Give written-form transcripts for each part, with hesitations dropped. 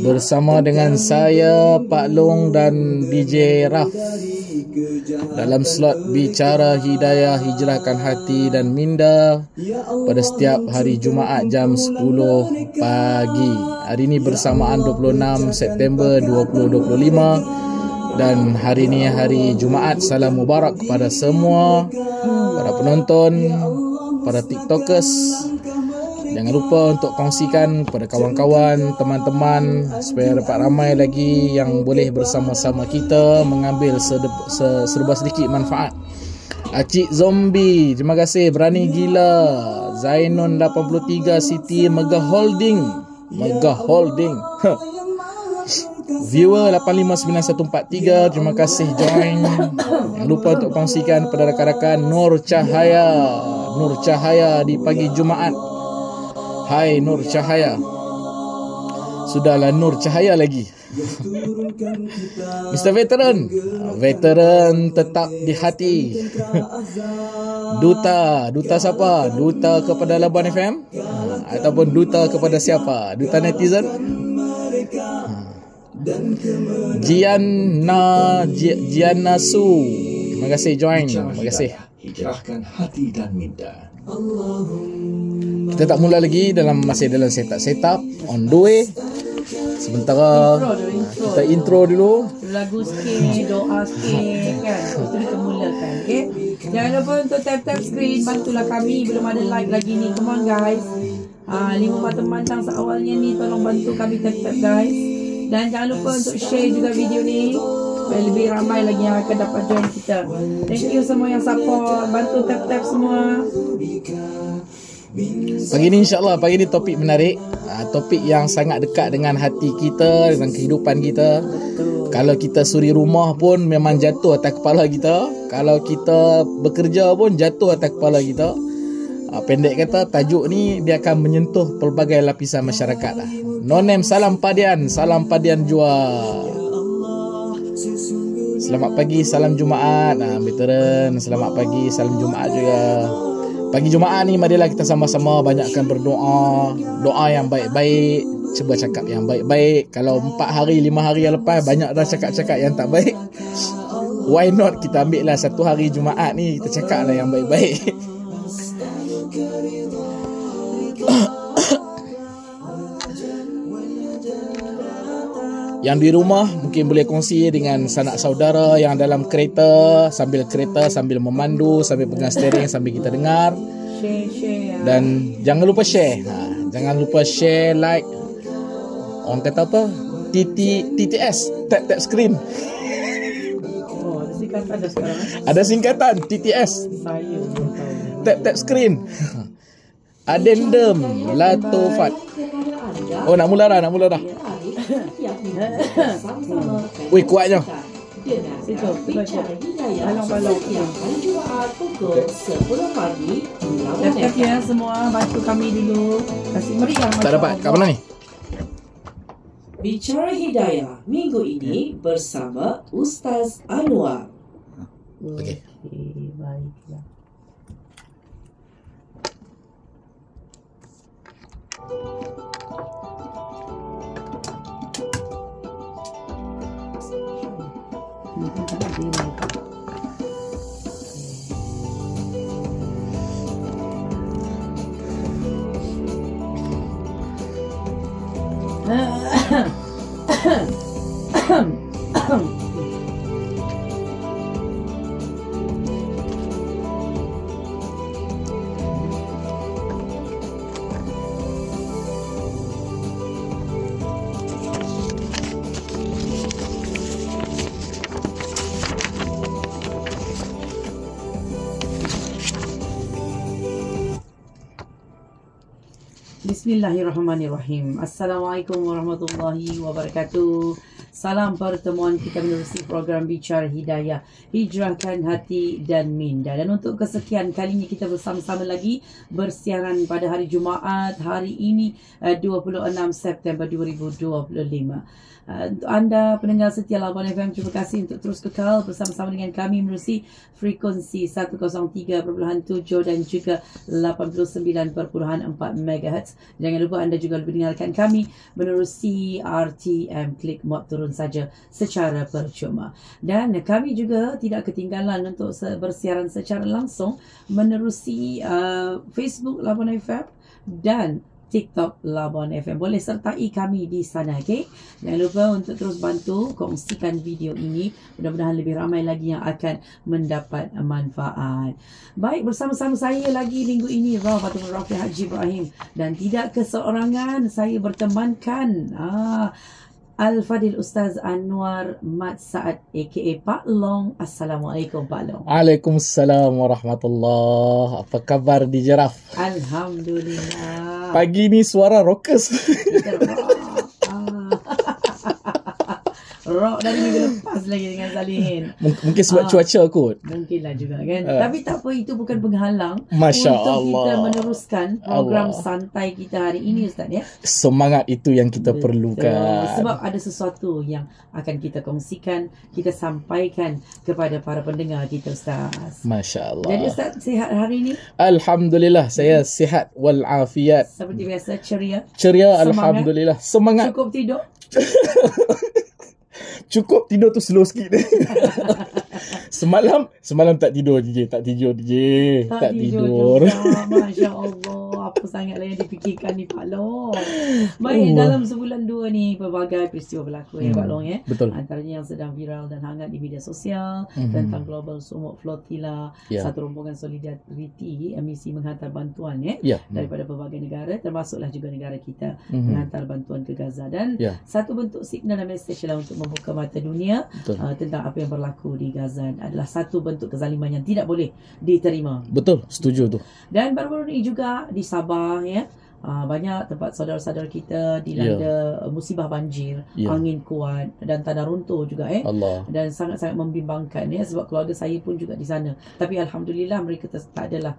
bersama dengan saya, Pak Long dan DJ Raf dalam slot Bicara Hidayah, Hijrahkan Hati dan Minda pada setiap hari Jumaat jam 10 pagi. Hari ini bersamaan 26 September 2025 dan hari ini hari Jumaat. Salam mubarak kepada semua para penonton, para TikTokers. Jangan lupa untuk kongsikan kepada kawan-kawan, teman-teman supaya dapat ramai lagi yang boleh bersama-sama kita mengambil serba sedikit manfaat. Acik Zombie, terima kasih. Berani Gila, Zainon 83, Siti Mega Holding. Viewer 859143, terima kasih join. Jangan lupa untuk kongsikan kepada rakan-rakan. Nur Cahaya di pagi Jumaat. Hai Nur Cahaya. Sudahlah Nur Cahaya lagi. Mr. Veteran tetap di hati. Duta siapa? Duta kepada Labuan FM? Ataupun duta kepada siapa? Duta netizen? Gianna Su, terima kasih join. Terima kasih. Hijrahkan hati dan minda. Kita tak mula lagi, masih dalam setup on the way. Sementara kita intro dulu. Lagu sikit, doa sikit kan. Lepas tu kita mulakan, okay? Jangan lupa untuk tap screen, bantulah kami. Belum ada like lagi ni, come on guys. 5 mata mantang seawalnya ni, tolong bantu kami tap guys. Dan jangan lupa untuk share juga video ni supaya lebih ramai lagi yang akan dapat join kita. Thank you semua yang support. Bantu tap semua. Pagi ni insyaAllah, pagi ni topik menarik. Topik yang sangat dekat dengan hati kita, dengan kehidupan kita. Kalau kita suri rumah pun memang jatuh atas kepala kita. Kalau kita bekerja pun jatuh atas kepala kita. Pendek kata, tajuk ni dia akan menyentuh pelbagai lapisan masyarakat lah. No name, salam padian jual. Selamat pagi, salam Jumaat. Veteran, selamat pagi, salam Jumaat juga. Pagi Jumaat ni marilah kita sama-sama banyakkan berdoa. Doa yang baik-baik, cuba cakap yang baik-baik. Kalau 4 hari, 5 hari yang lepas banyak dah cakap-cakap yang tak baik, why not kita ambil lah 1 hari Jumaat ni, kita cakap lah yang baik-baik. Yang di rumah mungkin boleh kongsi dengan sanak saudara yang dalam kereta, sambil memandu, sambil pegang steering, sambil kita dengar. Share. Dan jangan lupa share. Jangan lupa share, like. Orang kata apa? TTS, tap screen. Oh, ada singkatan dah sekarang. Ada singkatan TTS. Tap screen. Addendum Latofat. Oh, nak mula dah. Wih, kuatnya. Tap ya semua, bantu kami dulu. Kasih meriah. Tak dapat, kat mana ni? Bicara Hidayah minggu ini bersama Ustaz Anwar. Okey. Baiklah. Bismillahirrahmanirrahim. Assalamualaikum warahmatullahi wabarakatuh. Salam pertemuan kita menerusi program Bicara Hidayah, Hijrahkan Hati dan Minda. Dan untuk kesekian kalinya kita bersama-sama lagi bersiaran pada hari Jumaat hari ini 26 September 2025. Untuk anda pendengar setia Labuan FM, terima kasih untuk terus kekal bersama-sama dengan kami menerusi frekuensi 103.7 dan juga 89.4 MHz. Jangan lupa anda juga boleh mendengarkan kami menerusi RTM Klik Mod turun saja secara percuma. Dan kami juga tidak ketinggalan untuk bersiaran secara langsung menerusi Facebook Labuan FM dan TikTok Labuan FM. Boleh sertai kami di sana, okey? Jangan lupa untuk terus bantu kongsikan video ini. Mudah-mudahan lebih ramai lagi yang akan mendapat manfaat. Baik, bersama-sama saya lagi minggu ini Fatimah Rafi Haji Ibrahim, dan tidak keseorangan saya bertemankan Al-Fadil Ustaz Anwar Mat Saad aka Pak Long. Assalamualaikum Pak Long. Waalaikumsalam warahmatullahi. Apa khabar di Jeraf? Alhamdulillah. Pagi ni suara rockers. Rock dari minggu lepas lagi dengan Salihin. Mungkin sebab cuaca kot. Mungkinlah juga kan. Tapi tak apa, itu bukan penghalang Masya untuk Allah. kita meneruskan program Allah. santai kita hari ini, Ustaz ya. Semangat itu yang kita Betul. perlukan. Sebab ada sesuatu yang akan kita kongsikan, kita sampaikan kepada para pendengar kita, Ustaz. Masya Allah. Jadi Ustaz, sihat hari ini? Alhamdulillah, saya sihat walafiat. Seperti biasa, ceria? Ceria, Semangat? Alhamdulillah. Semangat. Cukup tidur? Cukup tidur tu slow sikit. Semalam tak tidur DJ. Tak tidur. Juga. Masya Allah. Apa sangatlah yang dipikirkan ni Pak Long. Baik, dalam sebulan dua ni pelbagai peristiwa berlaku ya Pak Long ya. Betul. Antaranya yang sedang viral dan hangat di media sosial tentang Global Sumuk Flotilla, satu rombongan solidariti misi menghantar bantuan daripada pelbagai negara, termasuklah juga negara kita, menghantar bantuan ke Gaza. Dan satu bentuk signal dan mesej lah untuk membuka mata dunia tentang apa yang berlaku di Gaza. Adalah satu bentuk kezaliman yang tidak boleh diterima. Betul, setuju tu. Dan baru-baru ini juga di Sabah ya, banyak tempat saudara-saudara kita dilanda musibah banjir, angin kuat dan tanah runtuh juga Allah. dan sangat-sangat membimbangkan ya, sebab keluarga saya pun juga di sana. Tapi alhamdulillah mereka tak adalah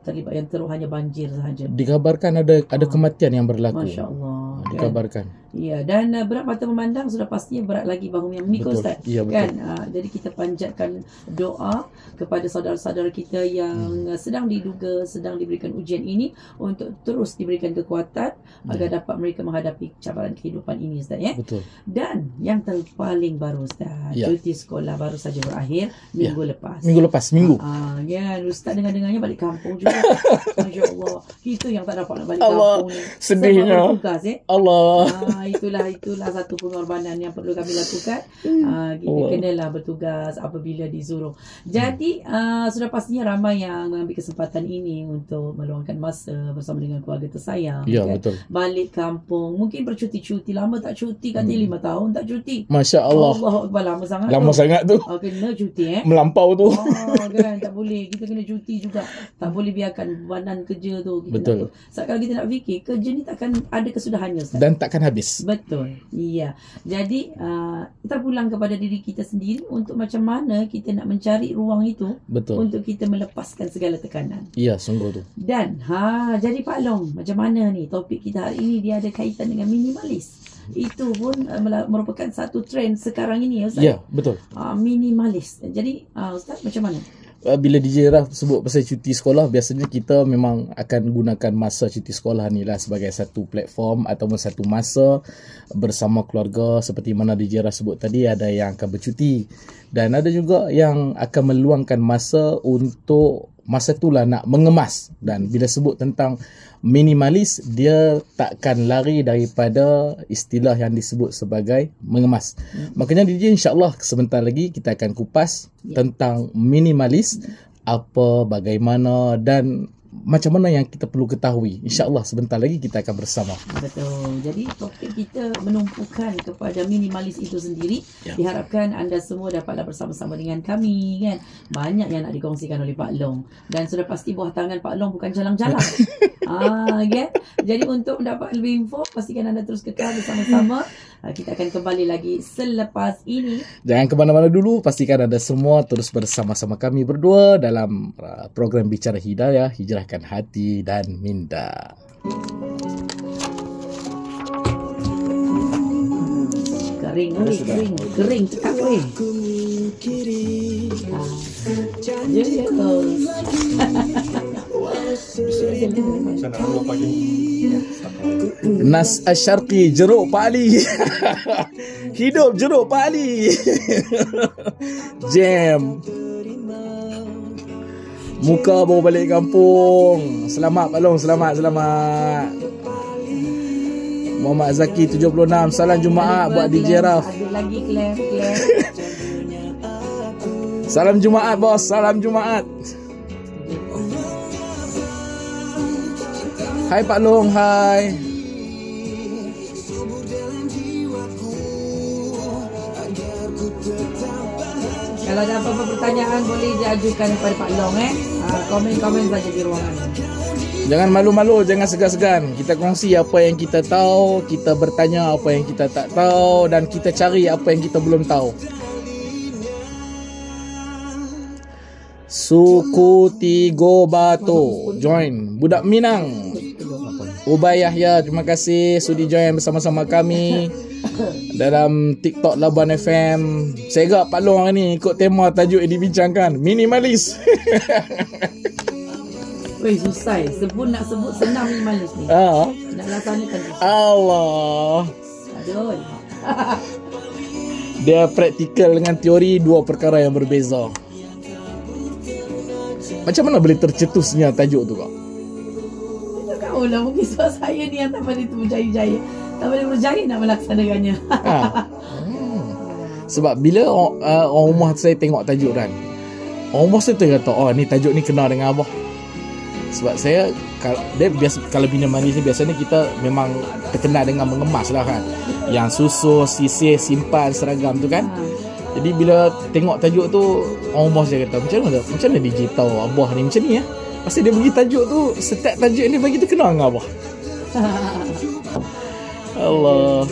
terlibat, yang teruk hanya banjir sahaja. Dikabarkan ada kematian yang berlaku. Masya-Allah. Dikabarkan. Ya, dan berat mata memandang sudah pastinya berat lagi bahu yang memikul, Ustaz. Ya, betul. Kan? Jadi kita panjatkan doa kepada saudara-saudara kita yang sedang diduga sedang diberikan ujian ini, untuk terus diberikan kekuatan agar dapat mereka menghadapi cabaran kehidupan ini, Ustaz ya. Betul. Dan yang paling baru, Ustaz, cuti sekolah baru saja berakhir minggu lepas. Minggu lepas, minggu. Ya, Ustaz dengar-dengarnya balik kampung juga. Masya-Allah. Kita yang tak dapat nak balik Allah, kampung ni. sedihnya. Sebab bertugas Allah. Itulah satu pengorbanan yang perlu kami lakukan. Kita kenalah bertugas apabila disuruh. Jadi sudah pastinya ramai yang mengambil kesempatan ini untuk meluangkan masa bersama dengan keluarga tersayang. Ya, kan? betul. Balik kampung, mungkin bercuti-cuti, lama tak cuti, katanya 5 tahun tak cuti. Masya Allah. Allahu Akbar, lama sangat. Lama sangat tu. Kena cuti Melampau tu. kan, tak boleh. Kita kena cuti juga. Tak boleh biarkan bebanan kerja tu. Betul. Kalau kita nak fikir, kerja ni takkan ada kesudahannya, Ustaz. Dan takkan habis. Betul. Iya. Jadi terpulang kepada diri kita sendiri untuk macam mana kita nak mencari ruang itu. Betul. Untuk kita melepaskan segala tekanan. Iya, sungguh tu. Dan jadi Pak Long, macam mana ni topik kita hari ini, dia ada kaitan dengan minimalis. Itu pun merupakan satu trend sekarang ini, Ustaz. Ya, betul. Minimalis. Jadi Ustaz, macam mana? Bila DJ Raf sebut pasal cuti sekolah, biasanya kita memang akan gunakan masa cuti sekolah ni lah sebagai satu platform ataupun satu masa bersama keluarga. Seperti mana DJ Raf sebut tadi, ada yang akan bercuti dan ada juga yang akan meluangkan masa untuk masa itulah nak mengemas. Dan bila sebut tentang minimalis, dia takkan lari daripada istilah yang disebut sebagai mengemas. Makanya DJ, insyaAllah sebentar lagi kita akan kupas tentang minimalis, apa, bagaimana dan macam mana yang kita perlu ketahui. InsyaAllah sebentar lagi kita akan bersama. Betul. Jadi topik kita menumpukan kepada minimalis itu sendiri. Diharapkan anda semua dapatlah bersama-sama dengan kami kan. Banyak yang nak dikongsikan oleh Pak Long. Dan sudah pasti buah tangan Pak Long bukan jalang-jalang. Kan? Jadi untuk mendapat lebih info, pastikan anda terus kekal bersama-sama Kita akan kembali lagi selepas ini. Jangan ke mana-mana dulu, pastikan anda semua terus bersama-sama kami berdua dalam program Bicara Hidayah, Hijrahkan Hati dan Minda. Kering cekap weh. Nas Asyarqi, jeruk Pak Ali. Hidup jeruk Pak Ali. Jam. Muka bawa balik kampung. Selamat Pak Long, selamat. Muhammad Zaki 76. Salam Jumaat buat DJ Raf. Ada lagi clap. Salam Jumaat bos, salam Jumaat. Hai Pak Long, hai. Kalau ada apa-apa pertanyaan boleh diajukan kepada Pak Long komen-komen saja di ruangan. Jangan malu-malu, jangan segan-segan. Kita kongsi apa yang kita tahu, kita bertanya apa yang kita tak tahu, dan kita cari apa yang kita belum tahu. Suku Tigo Batu join. Budak Minang, Ubay Yahya, terima kasih sudi join bersama-sama kami dalam TikTok Labuan FM. Saya agak Pak Long ni ikut tema tajuk yang dibincangkan, minimalis. Weh, susah. Nak sebut senang minimalis ni. Nak laksanakan. Allah. Aduh. Dia praktikal dengan teori, dua perkara yang berbeza. Macam mana boleh tercetusnya tajuk tu kau? Kau lah, mungkin sebab saya ni yang tak boleh berjaya-jaya. Tak boleh berjaya nak melaksanakannya. Sebab bila orang rumah saya tengok tajuk kan, orang rumah saya tu kata, oh ni tajuk ni kena dengan Abah. Sebab saya, kalau minimalis ni biasanya kita memang terkenal dengan mengemas lah kan. Yang susun, sisir, simpan, seragam tu kan. Jadi bila tengok tajuk tu, orang rumah saya kata, macam mana DJ tahu Abah ni macam ni ya? Pasti dia bagi tajuk tu, setiap tajuk ni bagi terkenal dengan Abah. Allah.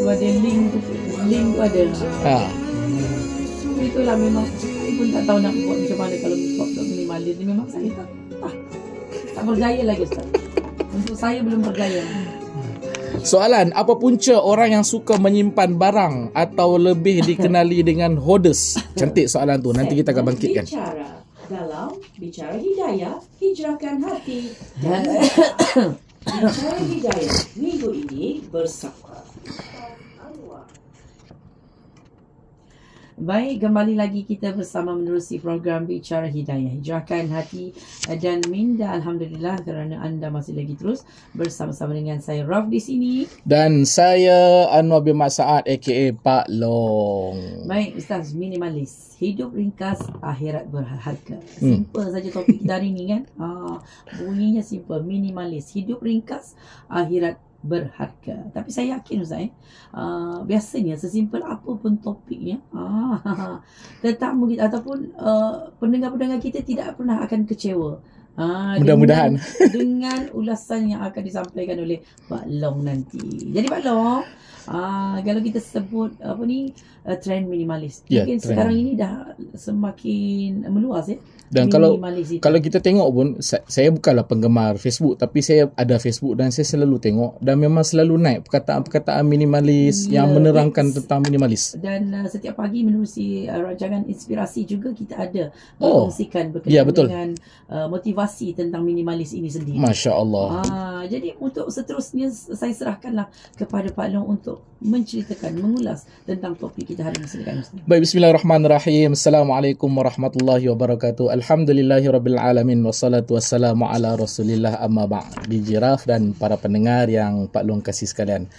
Sebab dia link tu ada. Itulah memang saya pun tak tahu nak buat macam mana kalau buat minimalis ni. Memang saya tak berjaya lagi Ustaz. Untuk saya belum berjaya. Soalan, apa punca orang yang suka menyimpan barang atau lebih dikenali dengan hoarders? Cantik soalan tu, nanti kita akan bangkitkan. Bicara dalam Bicara Hidayah, Hijrahkan Hati dan Bicara Hidayah minggu ini bersama Baik, kembali lagi kita bersama menerusi program Bicara Hidayah, Hijrahkan Hati dan Minda. Alhamdulillah kerana anda masih lagi terus bersama-sama dengan saya Raf di sini. Dan saya Anwar bin Mat Saad aka Pak Long. Baik Ustaz, minimalis. Hidup ringkas, akhirat berharga. Simple saja topik kita hari ni kan. Bunyinya simple, minimalis. Hidup ringkas, akhirat berharga. Tapi saya yakin Ustaz biasanya sesimpel apa pun topiknya, tetamu kita ataupun pendengar-pendengar kita tidak pernah akan kecewa. Mudah-mudahan dengan ulasan yang akan disampaikan oleh Pak Long nanti. Jadi Pak Long, kalau kita sebut trend minimalis, mungkin sekarang ini dah semakin meluas ya. Dan kalau kita tengok pun, saya bukanlah penggemar Facebook, tapi saya ada Facebook dan saya selalu tengok dan memang selalu naik perkataan-perkataan minimalis yang menerangkan tentang minimalis. Dan setiap pagi menerusi rancangan inspirasi juga kita ada mengkongsikan berkenaan dengan motivasi tentang minimalis ini sendiri. Masya Allah. Jadi untuk seterusnya saya serahkanlah kepada Pak Long untuk menceritakan, mengulas tentang topik kita hari ini. Silakan Ustaz. Baik, bismillahirrahmanirrahim. Assalamualaikum warahmatullahi wabarakatuh. Alhamdulillahirabbil alamin wassalatu wassalamu ala Rasulillah amma ba'd. DJ Raf dan para pendengar yang Pak Long kasih sekalian.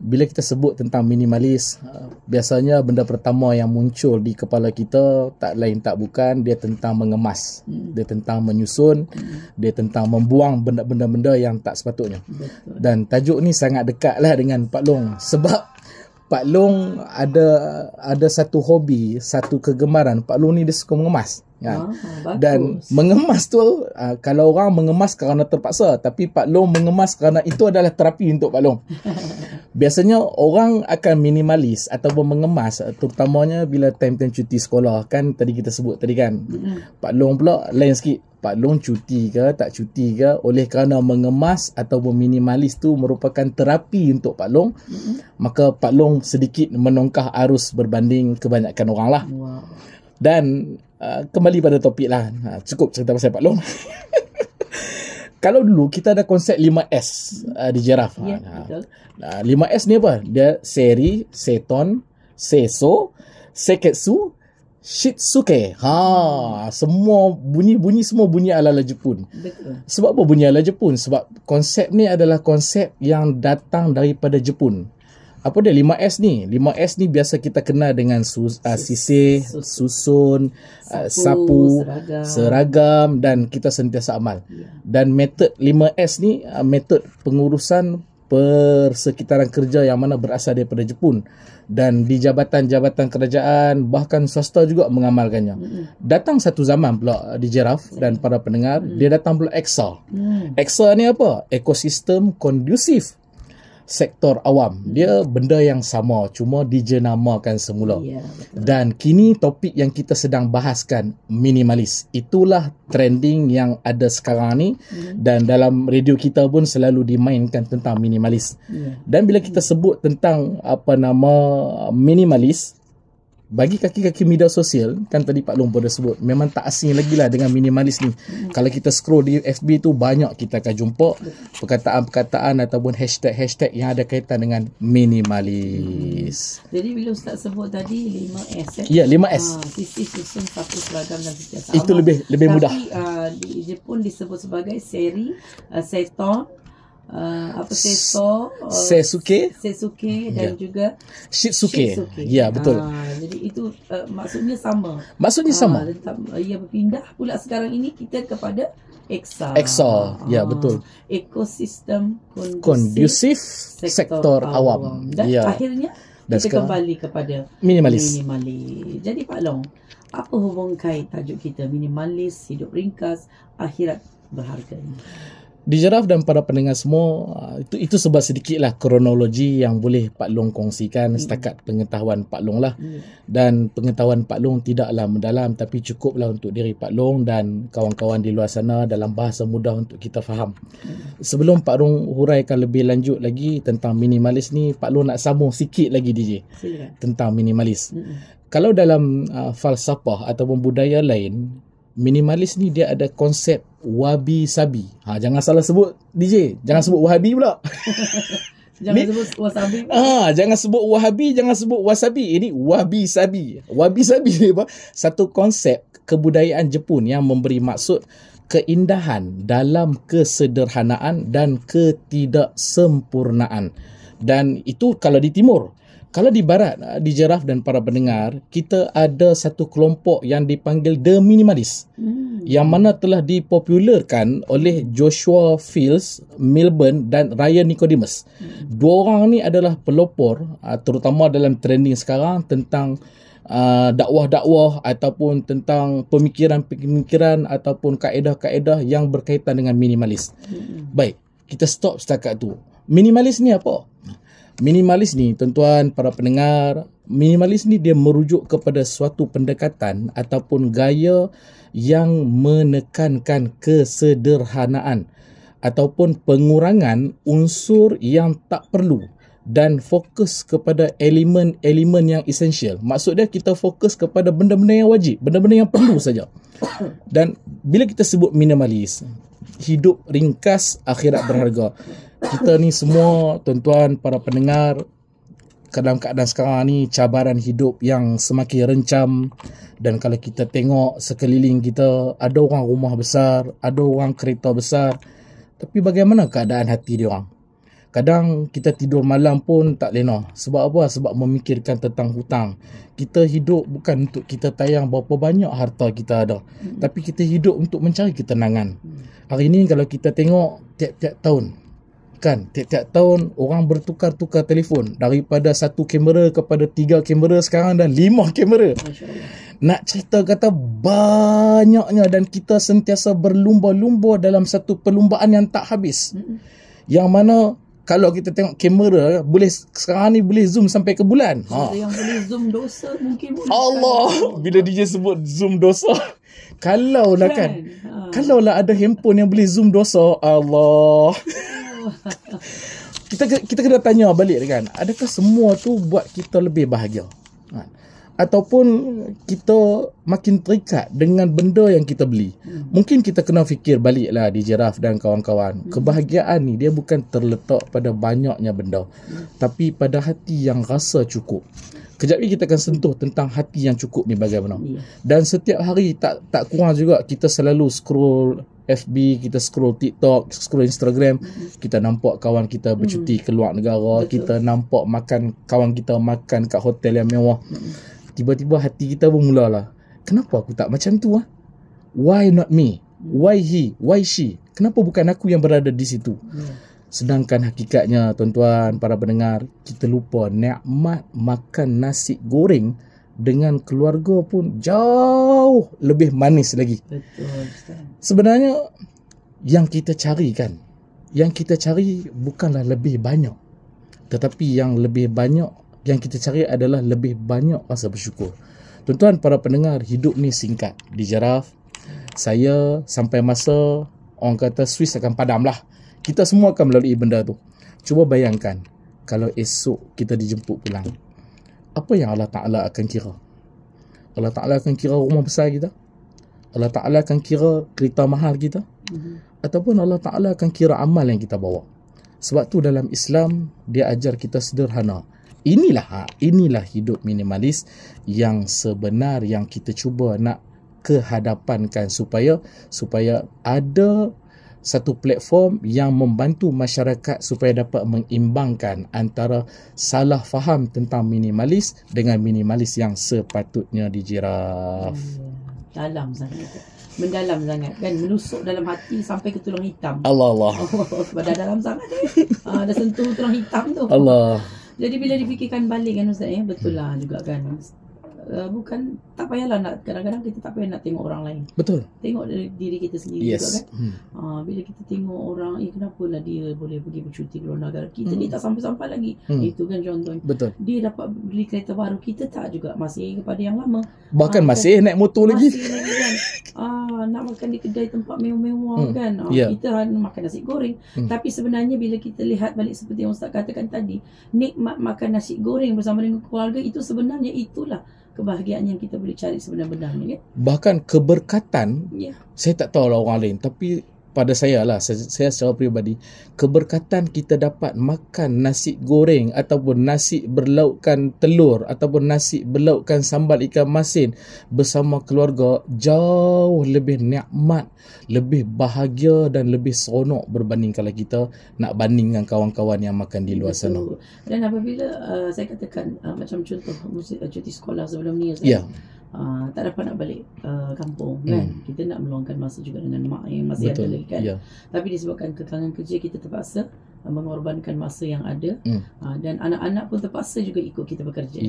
Bila kita sebut tentang minimalis, biasanya benda pertama yang muncul di kepala kita tak lain tak bukan dia tentang mengemas, dia tentang menyusun, dia tentang membuang benda-benda yang tak sepatutnya. Dan tajuk ni sangat dekatlah dengan Pak Long sebab Pak Long ada satu hobi, satu kegemaran. Pak Long ni dia suka mengemas. Kan? Dan mengemas tu, kalau orang mengemas kerana terpaksa, tapi Pak Long mengemas kerana itu adalah terapi untuk Pak Long. Biasanya orang akan minimalis ataupun mengemas, terutamanya bila time-time cuti sekolah. Kan tadi kita sebut tadi kan. Pak Long pula lain sikit. Pak Long cuti ke tak cuti ke, oleh kerana mengemas ataupun minimalis tu merupakan terapi untuk Pak Long, maka Pak Long sedikit menongkah arus berbanding kebanyakan orang lah. Wow. Dan kembali pada topik lah. Cukup cerita pasal Pak Long. Kalau dulu kita ada konsep 5S di Giraffe. Ya, betul. 5S ni apa? Dia seri, seton, seso, seketsu, shitsuke. Semua bunyi semua bunyi ala-ala Jepun. Betul. Sebab apa bunyi ala Jepun? Sebab konsep ni adalah konsep yang datang daripada Jepun. Apa dia 5S ni? 5S ni biasa kita kenal dengan sisih, susun, sapu, seragam dan kita sentiasa amal. Dan metod 5S ni metod pengurusan persekitaran kerja yang mana berasal daripada Jepun. Dan di jabatan-jabatan kerajaan bahkan swasta juga mengamalkannya. Datang satu zaman pula di Giraffe dan para pendengar, dia datang pula EXA. EXA ni apa? Ekosistem kondusif sektor awam. Dia benda yang sama, cuma dijenamakan semula. Dan kini topik yang kita sedang bahaskan minimalis. Itulah trending yang ada sekarang ni, dan dalam radio kita pun selalu dimainkan tentang minimalis. Dan bila kita sebut tentang minimalis, bagi kaki-kaki media sosial, kan tadi Pak Long pun dah sebut, memang tak asing lagi lah dengan minimalis ni. Kalau kita scroll di FB tu, banyak kita akan jumpa perkataan-perkataan ataupun hashtag-hashtag yang ada kaitan dengan minimalis. Jadi bila Ustaz sebut tadi 5S. Ya, 5S. Sisi, susun, sapu, seragam dan sentiasa Itu lebih mudah. Tapi di Jepun disebut sebagai seri, seton, seto, sesuke dan juga shitsuke. Ya, betul. Jadi itu maksudnya sama. Maksudnya sama. Ia berpindah pula sekarang ini kita kepada EXA. Ya, betul. Ekosistem kondusif sektor awam. Dan akhirnya kita kembali kepada minimalis. Jadi Pak Long, apa hubungan kait tajuk kita minimalis, hidup ringkas, akhirat berharga ini? Di Giraffe dan para pendengar semua, itu sebab sedikitlah kronologi yang boleh Pak Long kongsikan setakat pengetahuan Pak Long lah. Dan pengetahuan Pak Long tidaklah mendalam, tapi cukuplah untuk diri Pak Long dan kawan-kawan di luar sana dalam bahasa mudah untuk kita faham. Sebelum Pak Long huraikan lebih lanjut lagi tentang minimalis ni, Pak Long nak sambung sikit lagi DJ tentang minimalis. Kalau dalam falsafah ataupun budaya lain, minimalis ni dia ada konsep wabi-sabi. Jangan salah sebut DJ. Jangan sebut wahabi pula. Jangan sebut wasabi. Jangan sebut wahabi, jangan sebut wasabi. Ini wabi-sabi. Wabi-sabi ni apa? Satu konsep kebudayaan Jepun yang memberi maksud keindahan dalam kesederhanaan dan ketidaksempurnaan. Dan itu kalau di timur. Kalau di barat, di Giraffe dan para pendengar, kita ada satu kelompok yang dipanggil The Minimalist, yang mana telah dipopularkan oleh Joshua Fields, Milburn dan Ryan Nicodemus. Dua orang ni adalah pelopor, terutama dalam trending sekarang tentang dakwah-dakwah ataupun tentang pemikiran-pemikiran ataupun kaedah-kaedah yang berkaitan dengan minimalis. Baik, kita stop setakat tu. Minimalis ni apa? Minimalis ni, tuan-tuan, para pendengar, minimalis ni dia merujuk kepada suatu pendekatan ataupun gaya yang menekankan kesederhanaan ataupun pengurangan unsur yang tak perlu dan fokus kepada elemen-elemen yang esensial. Maksud dia kita fokus kepada benda-benda yang wajib, benda-benda yang perlu saja. Dan bila kita sebut minimalis, hidup ringkas, akhirat berharga. Kita ni semua, tuan-tuan, para pendengar, dalam keadaan sekarang ni cabaran hidup yang semakin rencam. Dan kalau kita tengok sekeliling kita, ada orang rumah besar, ada orang kereta besar, tapi bagaimana keadaan hati dia orang? Kadang kita tidur malam pun tak lena. Sebab apa? Sebab memikirkan tentang hutang. Kita hidup bukan untuk kita tayang berapa banyak harta kita ada, tapi kita hidup untuk mencari ketenangan. Hari ni kalau kita tengok tiap-tiap tahun, kan, tiap-tiap tahun orang bertukar-tukar telefon. Daripada 1 kamera kepada 3 kamera, sekarang dah 5 kamera. Nak cerita kata banyaknya, dan kita sentiasa berlumba-lumba dalam satu perlumbaan yang tak habis. Yang mana kalau kita tengok kamera, boleh sekarang ni boleh zoom sampai ke bulan. Ada yang boleh zoom dosa mungkin boleh. Allah, bila DJ sebut zoom dosa, kalaulah kan, kalaulah ada handphone yang boleh zoom dosa, Allah. Kita kena tanya balik kan, adakah semua tu buat kita lebih bahagia? Ataupun kita makin terikat dengan benda yang kita beli. Mungkin kita kena fikir baliklah DJ Raf dan kawan-kawan. Kebahagiaan ni dia bukan terletak pada banyaknya benda, tapi pada hati yang rasa cukup. Kejap lagi kita akan sentuh tentang hati yang cukup ni bagaimana. Dan setiap hari tak kurang juga kita selalu scroll FB, kita scroll TikTok, scroll Instagram, kita nampak kawan kita bercuti ke luar negara, kita nampak kawan kita makan kat hotel yang mewah. Tiba-tiba hati kita pun mulalah, kenapa aku tak macam tu? Why not me? Why he? Why she? Kenapa bukan aku yang berada di situ? Sedangkan hakikatnya, tuan-tuan, para pendengar, kita lupa nikmat makan nasi goreng dengan keluarga pun jauh lebih manis lagi. Betul. Sebenarnya yang kita cari bukanlah lebih banyak, tetapi yang lebih banyak yang kita cari adalah lebih banyak rasa bersyukur. Tuan-tuan, para pendengar, hidup ni singkat. Di Jaraf, saya sampai masa orang kata Swiss akan padam lah. Kita semua akan melalui benda tu. Cuba bayangkan kalau esok kita dijemput pulang. Apa yang Allah Ta'ala akan kira? Allah Ta'ala akan kira rumah besar kita? Allah Ta'ala akan kira kereta mahal kita? Ataupun Allah Ta'ala akan kira amal yang kita bawa? Sebab tu dalam Islam, dia ajar kita sederhana. Inilah hidup minimalis yang sebenar yang kita cuba nak kehadapankan supaya ada satu platform yang membantu masyarakat supaya dapat mengimbangkan antara salah faham tentang minimalis dengan minimalis yang sepatutnya dijiraf. Dalam sangat. Mendalam sangat kan, menusuk dalam hati sampai ke tulang hitam. Allah. Pada dalam sangat dah sentuh tulang hitam tu. Allah. Jadi bila difikirkan balik kan Ustaz, betul lah juga kan. Bukan, tak payahlah nak, kadang-kadang kita tak payah nak tengok orang lain. Betul. Tengok dari diri kita sendiri juga kan. Bila kita tengok orang, kenapalah dia boleh pergi bercuti ke luar negara, kita ni tak sampai-sampai lagi. Itu kan contohnya. Betul. Dia dapat beli kereta baru, kita tak juga, masih kepada yang lama. Bahkan masih naik motor lagi. Masih lagi kan. Nak makan di kedai tempat mewah-mewah kan. Kita makan nasi goreng. Tapi sebenarnya bila kita lihat balik seperti yang Ustaz katakan tadi, nikmat makan nasi goreng bersama dengan keluarga, itu sebenarnya itulah kebahagiaan yang kita boleh cari sebenar-benarnya kan? Bahkan keberkatan, saya tak tahu lah orang lain, tapi pada saya lah, saya secara peribadi, keberkatan kita dapat makan nasi goreng ataupun nasi berlaukkan telur ataupun nasi berlaukkan sambal ikan masin bersama keluarga jauh lebih nikmat, lebih bahagia dan lebih seronok berbanding kalau kita nak bandingkan kawan-kawan yang makan di luar sana. Dan apabila saya katakan macam contoh cuti sekolah sebelum ni, tak dapat nak balik kampung kan, kita nak meluangkan masa juga dengan mak yang masih ada lagi kan. Tapi disebabkan kekangan kerja, kita terpaksa mengorbankan masa yang ada, dan anak-anak pun terpaksa juga ikut kita bekerja.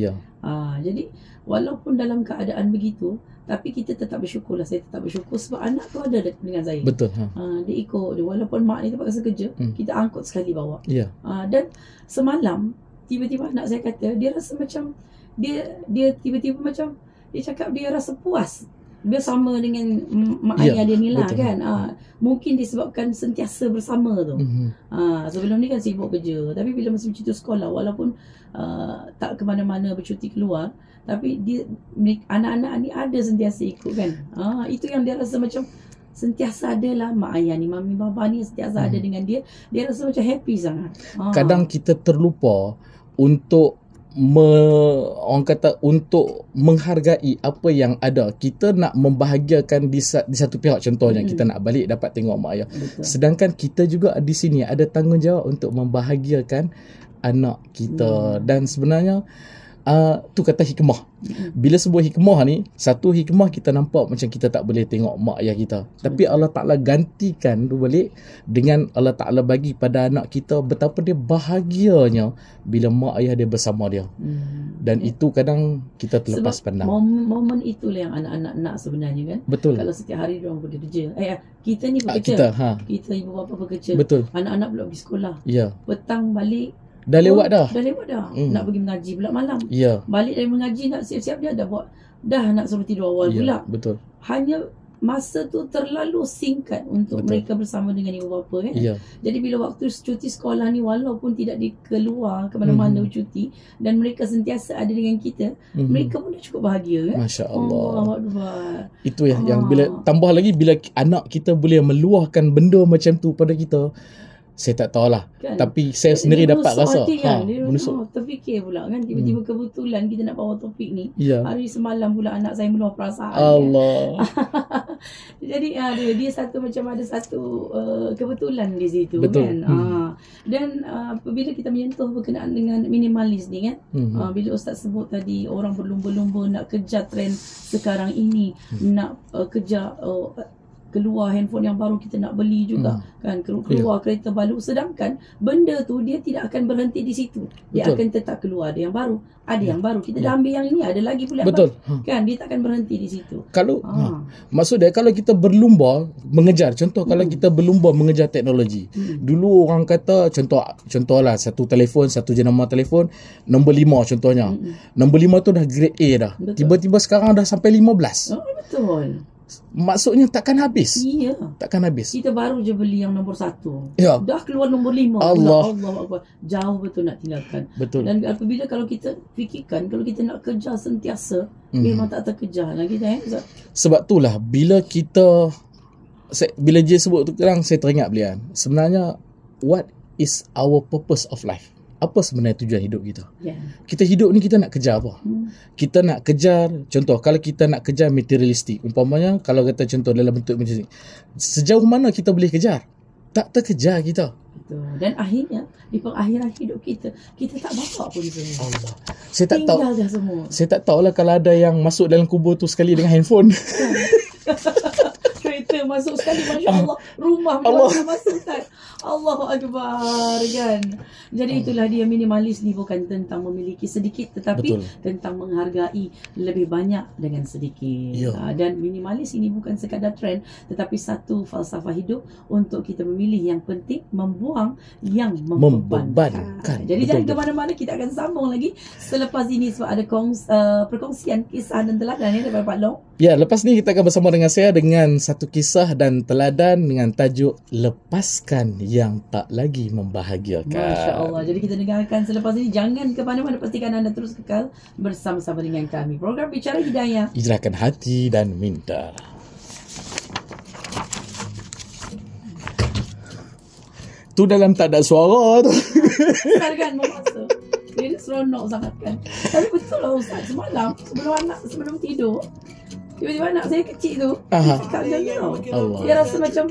Jadi walaupun dalam keadaan begitu, tapi kita tetap bersyukur lah. Saya tetap bersyukur sebab anak tu ada dengan saya. Betul. Dia ikut dia, walaupun mak ni terpaksa kerja, kita angkut sekali bawa. Dan semalam tiba-tiba anak saya kata dia rasa macam dia tiba-tiba macam dia cakap dia rasa puas bersama dengan mak ayah dia ni lah kan. Mungkin disebabkan sentiasa bersama tu. Sebelum ni kan sibuk kerja, tapi bila masih cuti sekolah, walaupun tak ke mana-mana bercuti keluar, tapi dia, anak-anak ni ada sentiasa ikut kan. Itu yang dia rasa macam sentiasa ada lah mak ayah ni, mami bapa ni sentiasa ada dengan dia. Dia rasa macam happy sangat. Kadang kita terlupa untuk orang kata untuk menghargai apa yang ada. Kita nak membahagiakan di satu pihak, contohnya kita nak balik dapat tengok mak ayah. Sedangkan kita juga di sini ada tanggungjawab untuk membahagiakan anak kita. Dan sebenarnya tu kata hikmah. Bila sebuah hikmah ni, satu hikmah kita nampak macam kita tak boleh tengok mak ayah kita. Tapi Allah Ta'ala gantikan tu balik dengan Allah Ta'ala bagi pada anak kita betapa dia bahagianya bila mak ayah dia bersama dia. Dan itu kadang kita terlepas pandang. Momen itulah yang anak-anak nak sebenarnya kan. Betul. Kalau setiap hari diorang bekerja. Kita ni bekerja. Kita ibu bapa bekerja. Betul. Anak-anak pula pergi sekolah. Ya. Petang balik. Dah lewat dah. Nak pergi mengaji pula malam. Ya. Balik dari mengaji nak siap-siap dia dah nak suruh tidur awal pula. Betul. Hanya masa tu terlalu singkat untuk mereka bersama dengan ibu bapa kan. Ya. Jadi bila waktu cuti sekolah ni walaupun tidak dikeluar ke mana-mana cuti dan mereka sentiasa ada dengan kita, mereka pun dah cukup bahagia kan. Masya-Allah. Allahuakbar. Itu yang bila tambah lagi bila anak kita boleh meluahkan benda macam tu pada kita, saya tak tahulah kan? Tapi saya sendiri dapat rasa kan? Terfikir pula kan, tiba-tiba kebetulan kita nak bawa topik ni. Hari semalam pula anak saya meluah perasaan Allah kan? Jadi dia satu macam ada satu kebetulan di situ. Betul. Kan. Dan apabila kita menyentuh berkenaan dengan minimalis ni kan, bila Ustaz sebut tadi orang berlumba-lumba nak kejar trend sekarang ini, nak kejar keluar handphone yang baru kita nak beli juga kan, keluar kereta baru, sedangkan benda tu dia tidak akan berhenti di situ, dia akan tetap keluar, ada yang baru, yang baru kita dah ambil yang ini, ada lagi pula betul baru. Kan dia tak akan berhenti di situ. Kalau maksud dia kalau kita berlumba mengejar, contoh kalau kita berlumba mengejar teknologi, dulu orang kata contohlah satu jenama telefon nombor 5 contohnya, nombor 5 tu dah grade A dah, tiba-tiba sekarang dah sampai 15. Betul. Maksudnya takkan habis. Ya. Takkan habis. Kita baru je beli yang nombor 1. Ya. Dah keluar nombor 5. Allah Akbar. Jauh betul nak tinggalkan. Betul. Dan apabila kalau kita fikirkan, kalau kita nak kejar sentiasa, memang tak terkejar lah kita. Sebab itulah bila J sebut tu sekarang saya teringat beliau. Sebenarnya what is our purpose of life? Apa sebenarnya tujuan hidup kita? Kita hidup ni kita nak kejar apa? Kita nak kejar, contoh kalau kita nak kejar materialistik, umpamanya kalau kata contoh dalam bentuk materialistik, sejauh mana kita boleh kejar? Tak terkejar kita. Betul. Dan akhirnya di pengakhiran hidup kita tak bawa pun semua. Allah. Saya tak tahu. Tinggal dah semua. Saya tak tahulah kalau ada yang masuk dalam kubur tu sekali dengan handphone. Kereta masuk sekali, masya-Allah, rumah boleh masuk tak? Allahu Akbar kan. Jadi itulah dia, minimalis ni bukan tentang memiliki sedikit tetapi tentang menghargai lebih banyak dengan sedikit. Dan minimalis ini bukan sekadar trend tetapi satu falsafah hidup untuk kita memilih yang penting, membuang yang membebankan. Jadi jangan ke mana-mana, kita akan sambung lagi selepas ini sebab ada perkongsian kisah dan teladan daripada Pak Long. Ya, lepas ni kita akan bersama dengan saya dengan satu kisah dan teladan dengan tajuk Lepaskan yang Tak Lagi Membahagiakan. Masya Allah. Jadi kita dengarkan selepas ini. Jangan ke mana-mana, pastikan anda terus kekal bersama-sama dengan kami. Program Bicara Hidayah, hijrahkan hati dan minda. Tu dalam tak ada suara tu. Besar kan memasa. Dia seronok sangat kan. Tapi betul lah Ustaz, semalam sebelum tidur, tiba-tiba anak saya kecil tu cakap macam tu. Dia rasa macam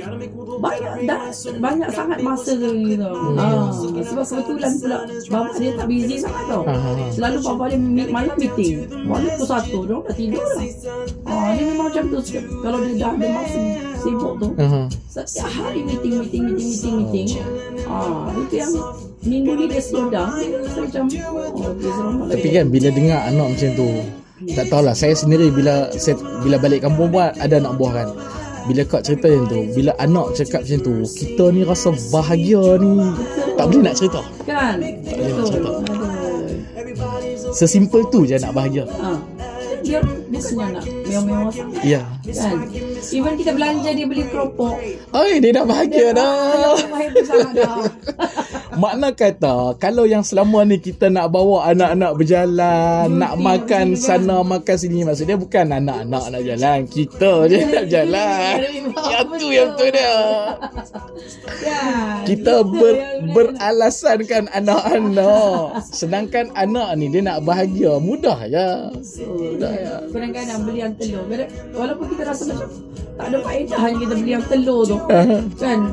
banyak sangat masa tu gitu. Sebab kebetulan pula bapa dia tak busy sangat tau. Selalu bapa dia malam meeting. Malam pukul 1 dia dah tidur lah. Dia memang macam tu. Kalau dia dah ada masa sibuk tu, setiap hari meeting. Itu yang minggu ni dia slow down. Dia rasa macam dia seronok. Tapi kan bila dengar anak macam tu, tak tahulah, saya sendiri bila balik kampung pun ada anak buah kan. Bila kau cerita macam tu, bila anak cakap macam tu, kita ni rasa bahagia ni tak boleh nak cerita. Kan? Tak boleh nak cerita. Sesimpel tu je nak bahagia. Dia sebenarnya nak mewah-mewah sangat. Ya. Kan? Even kita belanja dia beli keropok. Dia dah bahagia dah. Happy sangat dah. Makna kata kalau yang selama ni kita nak bawa anak-anak berjalan, nak makan sana makan sini, maksudnya bukan anak-anak nak jalan, kita je nak jalan. Yang betul dia. Kita beralasankan anak-anak. Sedangkan anak ni dia nak bahagia, mudah ya. Kadang-kadang beli yang telur, walaupun kita rasa macam tak ada faedah kita beli yang telur tu kan,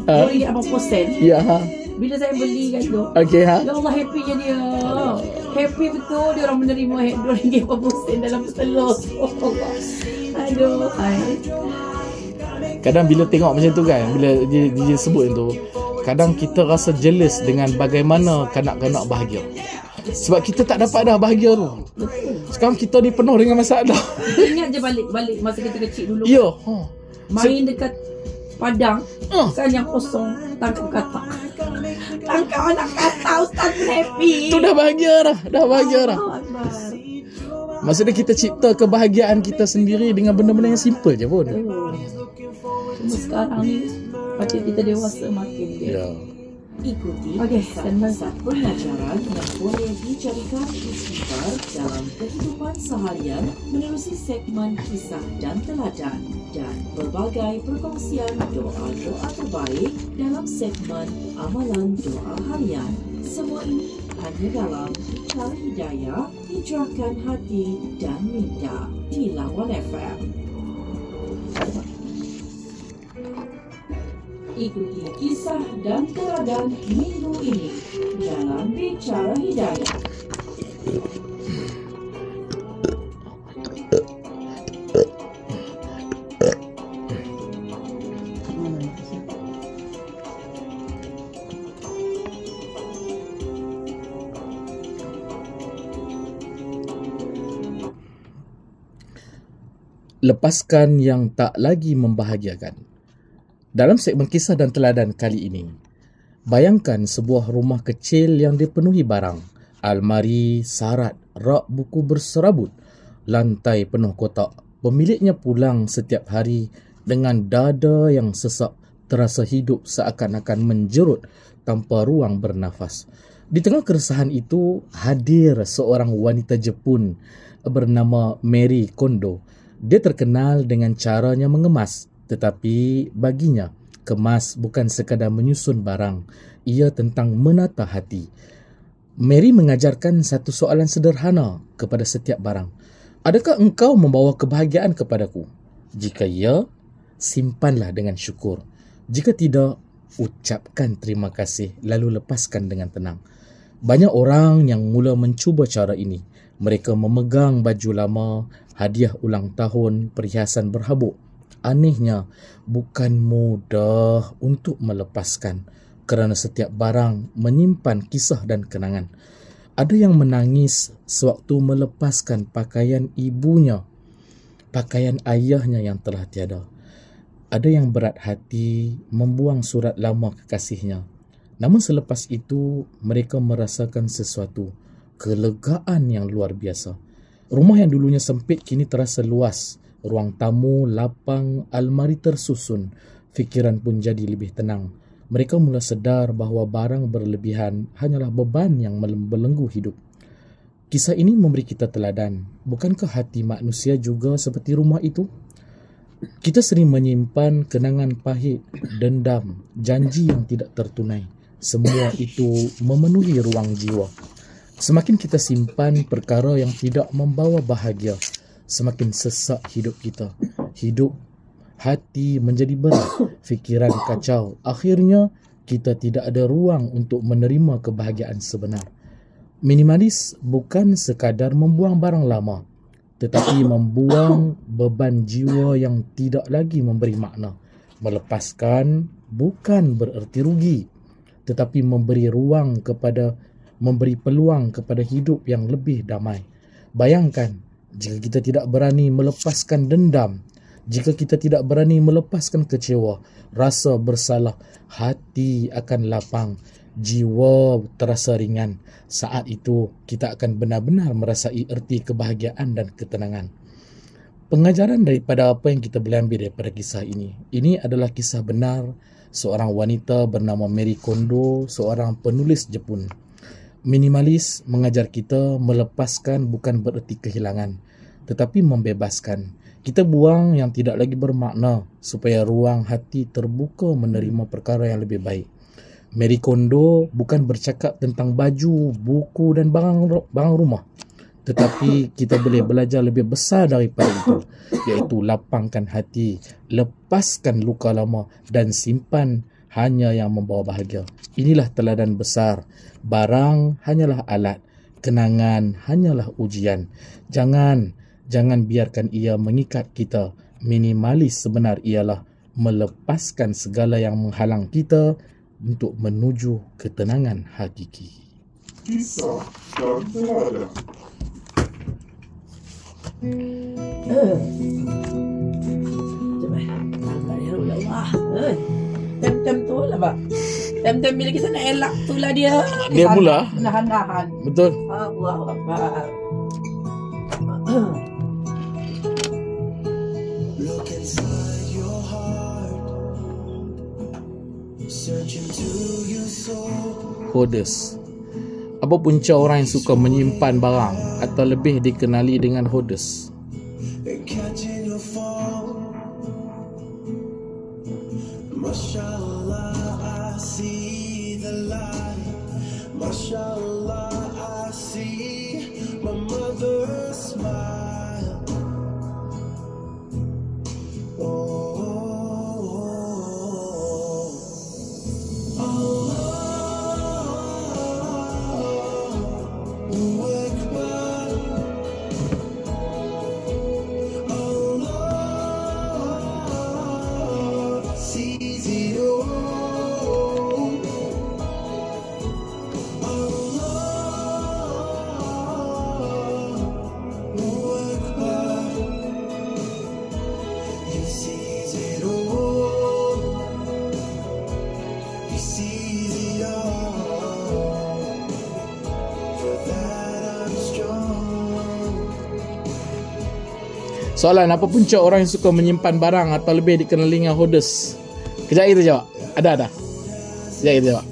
RM2 apa %. Bila saya beli kan tu, Okey, ha? ya Allah, happy-nya dia. Happy betul dia orang menerima RM2.40 dalam telur. Aduh. Kadang bila tengok macam tu kan, bila dia sebut tu, kadang kita rasa jealous dengan bagaimana kanak-kanak bahagia. Sebab kita tak dapat dah bahagia tu. Sekarang kita ni penuh dengan masalah. Ingat je balik masa kita kecil dulu. Ya. Main dekat padang kan yang kosong, tangkap katak. Tangkap anak katak, Ustaz pun happy. Tu dah bahagia dah. Dah bahagia dah. Akbar. Maksudnya kita cipta kebahagiaan kita sendiri dengan benda-benda yang simple je pun. Cuma sekarang ni macam kita dewasa makin dia. Ya. Ikuti Okey, kisah pengajaran yang boleh dijadikan istighfar dalam kehidupan seharian menerusi segmen kisah dan teladan dan berbagai perkongsian doa-doa terbaik dalam segmen amalan doa harian. Semua ini hanya dalam Bicara Hidayah, Hijrahkan Hati dan Minda di Lawan FM. Ikuti kisah dan teladan minggu ini dalam Bicara Hidayah. Lepaskan yang tak lagi membahagiakan. Dalam segmen kisah dan teladan kali ini, bayangkan sebuah rumah kecil yang dipenuhi barang. Almari, sarat, rak buku berserabut, lantai penuh kotak. Pemiliknya pulang setiap hari dengan dada yang sesak, terasa hidup seakan-akan menjerut tanpa ruang bernafas. Di tengah keresahan itu, hadir seorang wanita Jepun bernama Marie Kondo. Dia terkenal dengan caranya mengemas. Tetapi baginya, kemas bukan sekadar menyusun barang. Ia tentang menata hati. Mary mengajarkan satu soalan sederhana kepada setiap barang. Adakah engkau membawa kebahagiaan kepadaku? Jika ya, simpanlah dengan syukur. Jika tidak, ucapkan terima kasih lalu lepaskan dengan tenang. Banyak orang yang mula mencuba cara ini. Mereka memegang baju lama, hadiah ulang tahun, perhiasan berhabuk. Anehnya, bukan mudah untuk melepaskan kerana setiap barang menyimpan kisah dan kenangan. Ada yang menangis sewaktu melepaskan pakaian ibunya, pakaian ayahnya yang telah tiada. Ada yang berat hati membuang surat lama kekasihnya. Namun selepas itu, mereka merasakan sesuatu, kelegaan yang luar biasa. Rumah yang dulunya sempit kini terasa luas. Ruang tamu lapang, almari tersusun. Fikiran pun jadi lebih tenang. Mereka mula sedar bahawa barang berlebihan hanyalah beban yang membelenggu hidup. Kisah ini memberi kita teladan. Bukankah hati manusia juga seperti rumah itu? Kita sering menyimpan kenangan pahit, dendam, janji yang tidak tertunai. Semua itu memenuhi ruang jiwa. Semakin kita simpan perkara yang tidak membawa bahagia, semakin sesak hidup kita. Hidup, hati menjadi berat, fikiran kacau. Akhirnya, kita tidak ada ruang untuk menerima kebahagiaan sebenar. Minimalis bukan sekadar membuang barang lama, tetapi membuang beban jiwa yang tidak lagi memberi makna. Melepaskan bukan bererti rugi, tetapi memberi peluang kepada hidup yang lebih damai. Bayangkan, jika kita tidak berani melepaskan dendam, jika kita tidak berani melepaskan kecewa, rasa bersalah, hati akan lapang, jiwa terasa ringan. Saat itu, kita akan benar-benar merasai erti kebahagiaan dan ketenangan. Pengajaran daripada apa yang kita boleh ambil daripada kisah ini. Ini adalah kisah benar seorang wanita bernama Marie Kondo, seorang penulis Jepun. Minimalis mengajar kita melepaskan bukan bererti kehilangan, tetapi membebaskan. Kita buang yang tidak lagi bermakna supaya ruang hati terbuka menerima perkara yang lebih baik. Marie Kondo bukan bercakap tentang baju, buku dan barang rumah, tetapi kita boleh belajar lebih besar daripada itu, iaitu lapangkan hati, lepaskan luka lama dan simpan hanya yang membawa bahagia. Inilah teladan besar. Barang hanyalah alat, kenangan hanyalah ujian. Jangan biarkan ia mengikat kita. Minimalis sebenar ialah melepaskan segala yang menghalang kita untuk menuju ketenangan hakiki. Kisah dan teladan. Tem-tem tu lah pak. Tem-tem bila kita nak elak tu lah dia. Dia mula. Nahan-nahan. Betul. Allahu Akbar. Look inside your heart, search into your soul. Hoarders. Apa punca orang yang suka menyimpan barang atau lebih dikenali dengan hoarders? And catching your fall. Mashallah, I see the light. Mashallah, I see my mother smile. Soalan, apa punca orang yang suka menyimpan barang atau lebih dikenali dengan hoarders? Kejap kita jawab. Ada. Kejap kita jawab.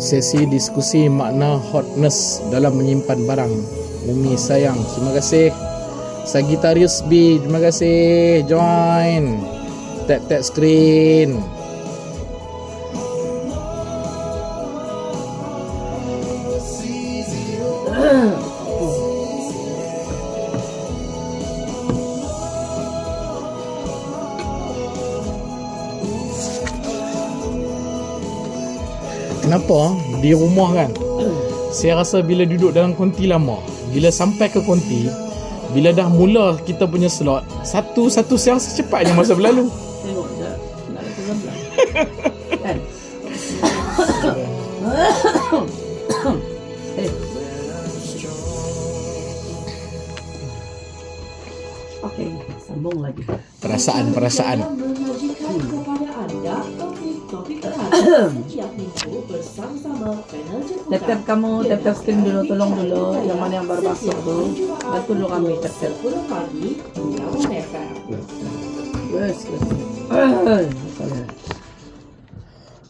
Sesi diskusi makna hotness dalam menyimpan barang. Umi sayang, terima kasih. Sagittarius B, terima kasih join. Tap screen. Kenapa di rumah kan, saya rasa bila duduk dalam konti lama, bila sampai ke konti, bila dah mula kita punya slot, satu saya rasa cepatnya masa berlalu. Tengok dah nak ke 19 kan. Okey, sambung lagi. Perasaan. Menyajikan kepada anda topik setiap minggu bersama-sama panel jemputan. Tap kamu, tap screen dulu, tolong dulu yang mana yang baru masuk tu. Bantu dulu kami tap. 10 pagi di Awal FM. Yes.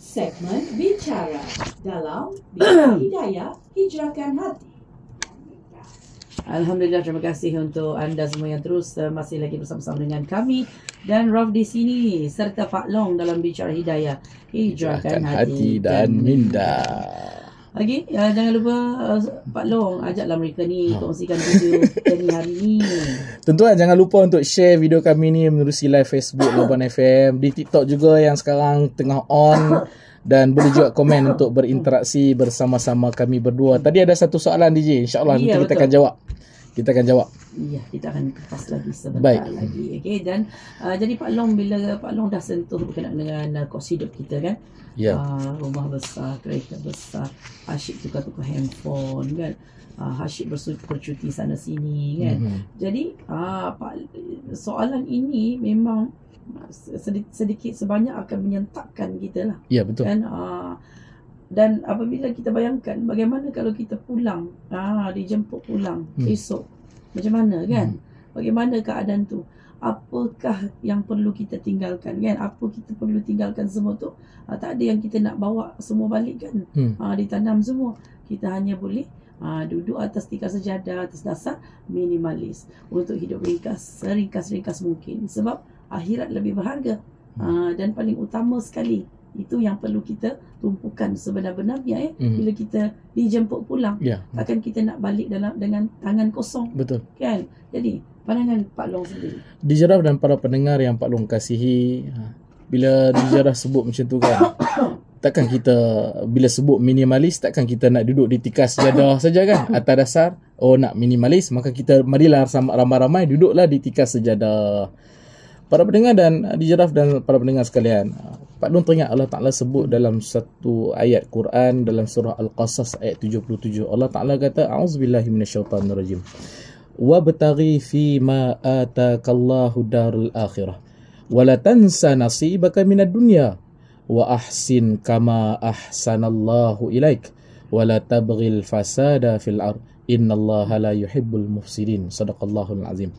Segmen Bicara dalam Bicara Hidayah Hijrahkan Hati. Alhamdulillah, terima kasih untuk anda semua yang terus masih lagi bersama-sama dengan kami dan Raf di sini serta Pak Long dalam Bicara Hidayah Hijrahkan Hati dan minda. Okey, jangan lupa Pak Long ajaklah mereka ni kongsikan video kita ni hari ni. Tentuan jangan lupa untuk share video kami ni menerusi live Facebook Loban FM, di TikTok juga yang sekarang tengah on. Dan boleh juga komen untuk berinteraksi bersama-sama kami berdua. Tadi ada satu soalan DJ, InsyaAllah nanti kita akan jawab. Kita akan jawab. Ya, kita akan kupas lagi sebentar lagi. Okay, dan jadi Pak Long, bila Pak Long dah sentuh berkenaan dengan kos hidup kita kan, rumah besar, kereta besar, asyik tukar-tukar handphone kan. Hashib bercuti sana sini kan. Jadi soalan ini memang sedikit sebanyak akan menyentakkan kita lah. Ya, betul. Kan? Dan apabila kita bayangkan bagaimana kalau kita pulang, dijemput pulang esok, macam mana kan? Bagaimana keadaan tu? Apakah yang perlu kita tinggalkan kan? Apa kita perlu tinggalkan semua tu? Tak ada yang kita nak bawa semua balik kan? Ditanam semua. Kita hanya boleh duduk atas tikar sejadah atas dasar minimalis untuk hidup ringkas, seringkas-ringkas mungkin. Sebab akhirat lebih berharga. Dan paling utama sekali, itu yang perlu kita tumpukan sebenar-benarnya bila kita dijemput pulang. Takkan kita nak balik dengan tangan kosong. Betul. Kan? Jadi pandangan Pak Long sendiri. DJ Raf dan para pendengar yang Pak Long kasihi, bila DJ Raf sebut macam tu kan, takkan kita bila sebut minimalis, takkan kita nak duduk di tikar sejadah saja kan? Atas dasar nak minimalis, maka kita marilah ramai-ramai duduklah di tikar sejadah. Para pendengar dan DJ Raf dan para pendengar sekalian, Pak Long teringat Allah Ta'ala sebut dalam satu ayat Quran dalam surah Al-Qasas ayat 77. Allah Ta'ala kata, A'udzubillahi minasyaitanirrajim. Wabtaghi fima atakallahu darul akhirah wala tansa nasibaka minad dunya wa ahsin kama ahsanallahu ilaik wala tabghil fasada fil ard innallaha la yuhibbul mufsidin. Sadaqallahul azim.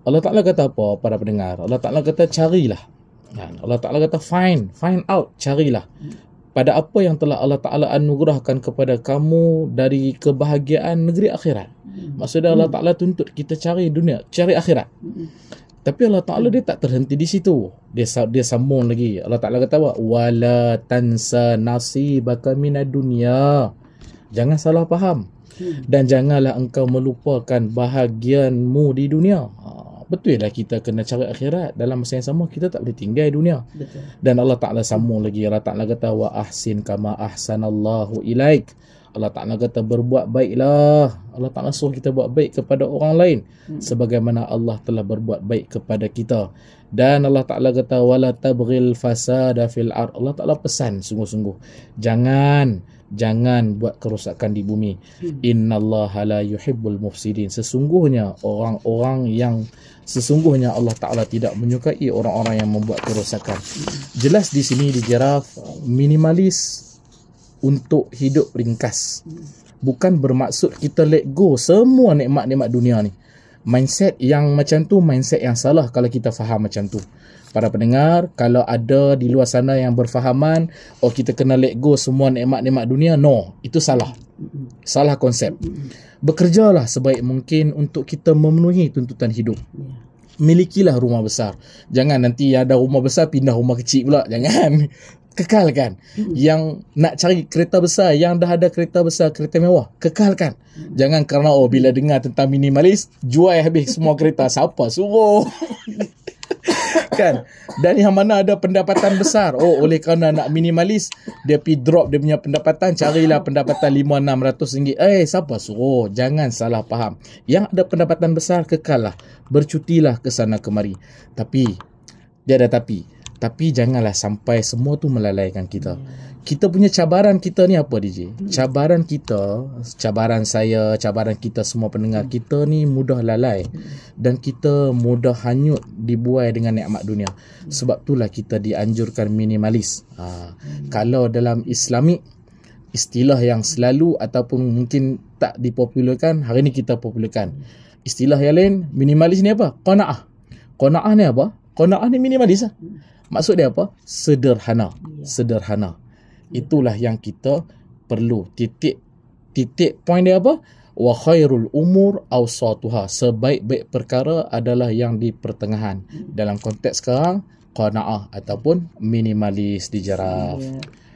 Allah Ta'ala kata apa para pendengar? Allah Ta'ala kata carilah. Allah Ta'ala kata find out, carilah pada apa yang telah Allah Ta'ala anugerahkan kepada kamu dari kebahagiaan negeri akhirat. Maksudnya Allah Ta'ala tuntut kita cari dunia, cari akhirat. Tapi Allah Ta'ala dia tak terhenti di situ. Dia sambung lagi. Allah Ta'ala kata apa? Wala tansa nasibaka minad dunya. Jangan salah faham. Dan janganlah engkau melupakan bahagianmu di dunia. Betul lah kita kena cari akhirat. Dalam masa yang sama kita tak boleh tinggal dunia. Betul. Dan Allah Ta'ala sambung lagi. Allah Ta'ala kata wa ahsin kama ahsanallahu ilaik. Allah Ta'ala kata berbuat baiklah. Allah Ta'ala suruh kita buat baik kepada orang lain sebagaimana Allah telah berbuat baik kepada kita. Dan Allah Ta'ala kata wala tabghil fasada fil ard. Allah Ta'ala pesan sungguh-sungguh, jangan buat kerosakan di bumi. Innallaha la yuhibbul mufsidin. Sesungguhnya Allah Ta'ala tidak menyukai orang-orang yang membuat kerosakan. Jelas di sini DJ Raf minimalis untuk hidup ringkas. Bukan bermaksud kita let go semua nikmat-nikmat dunia ni. Mindset yang macam tu mindset yang salah kalau kita faham macam tu. Para pendengar, kalau ada di luar sana yang berfahaman kita kena let go semua nikmat-nikmat dunia, no, itu salah. Salah konsep. Bekerjalah sebaik mungkin untuk kita memenuhi tuntutan hidup. Milikilah rumah besar. Jangan nanti ada rumah besar pindah rumah kecil pula. Jangan. Kekalkan. Yang nak cari kereta besar, yang dah ada kereta besar, kereta mewah, kekalkan. Jangan kerana bila dengar tentang minimalis, jual habis semua kereta. Siapa suruh? Kan? Dan yang mana ada pendapatan besar, oleh kerana nak minimalis, dia pergi drop dia punya pendapatan, carilah pendapatan 500-600 ringgit. Siapa suruh? Jangan salah faham. Yang ada pendapatan besar, kekallah. Bercutilah ke sana kemari. Tapi dia ada tapi janganlah sampai semua tu melalaikan kita. Kita punya cabaran kita ni apa DJ? Cabaran saya, cabaran kita semua pendengar, kita ni mudah lalai dan kita mudah hanyut dibuai dengan nikmat dunia. Sebab itulah kita dianjurkan minimalis. Kalau dalam Islamik, istilah yang selalu ataupun mungkin tak dipopularkan, hari ni kita popularkan. Istilah yang lain, minimalis ni apa? Qanaah. Qanaah ni apa? Qanaah ni minimalis lah. Maksud dia apa? Sederhana. Sederhana. Itulah yang kita perlu. Titik point dia apa? Wa khairul umur awsatuha. Sebaik-baik perkara adalah yang di pertengahan. Dalam konteks sekarang, qanaah ataupun minimalis dijarah.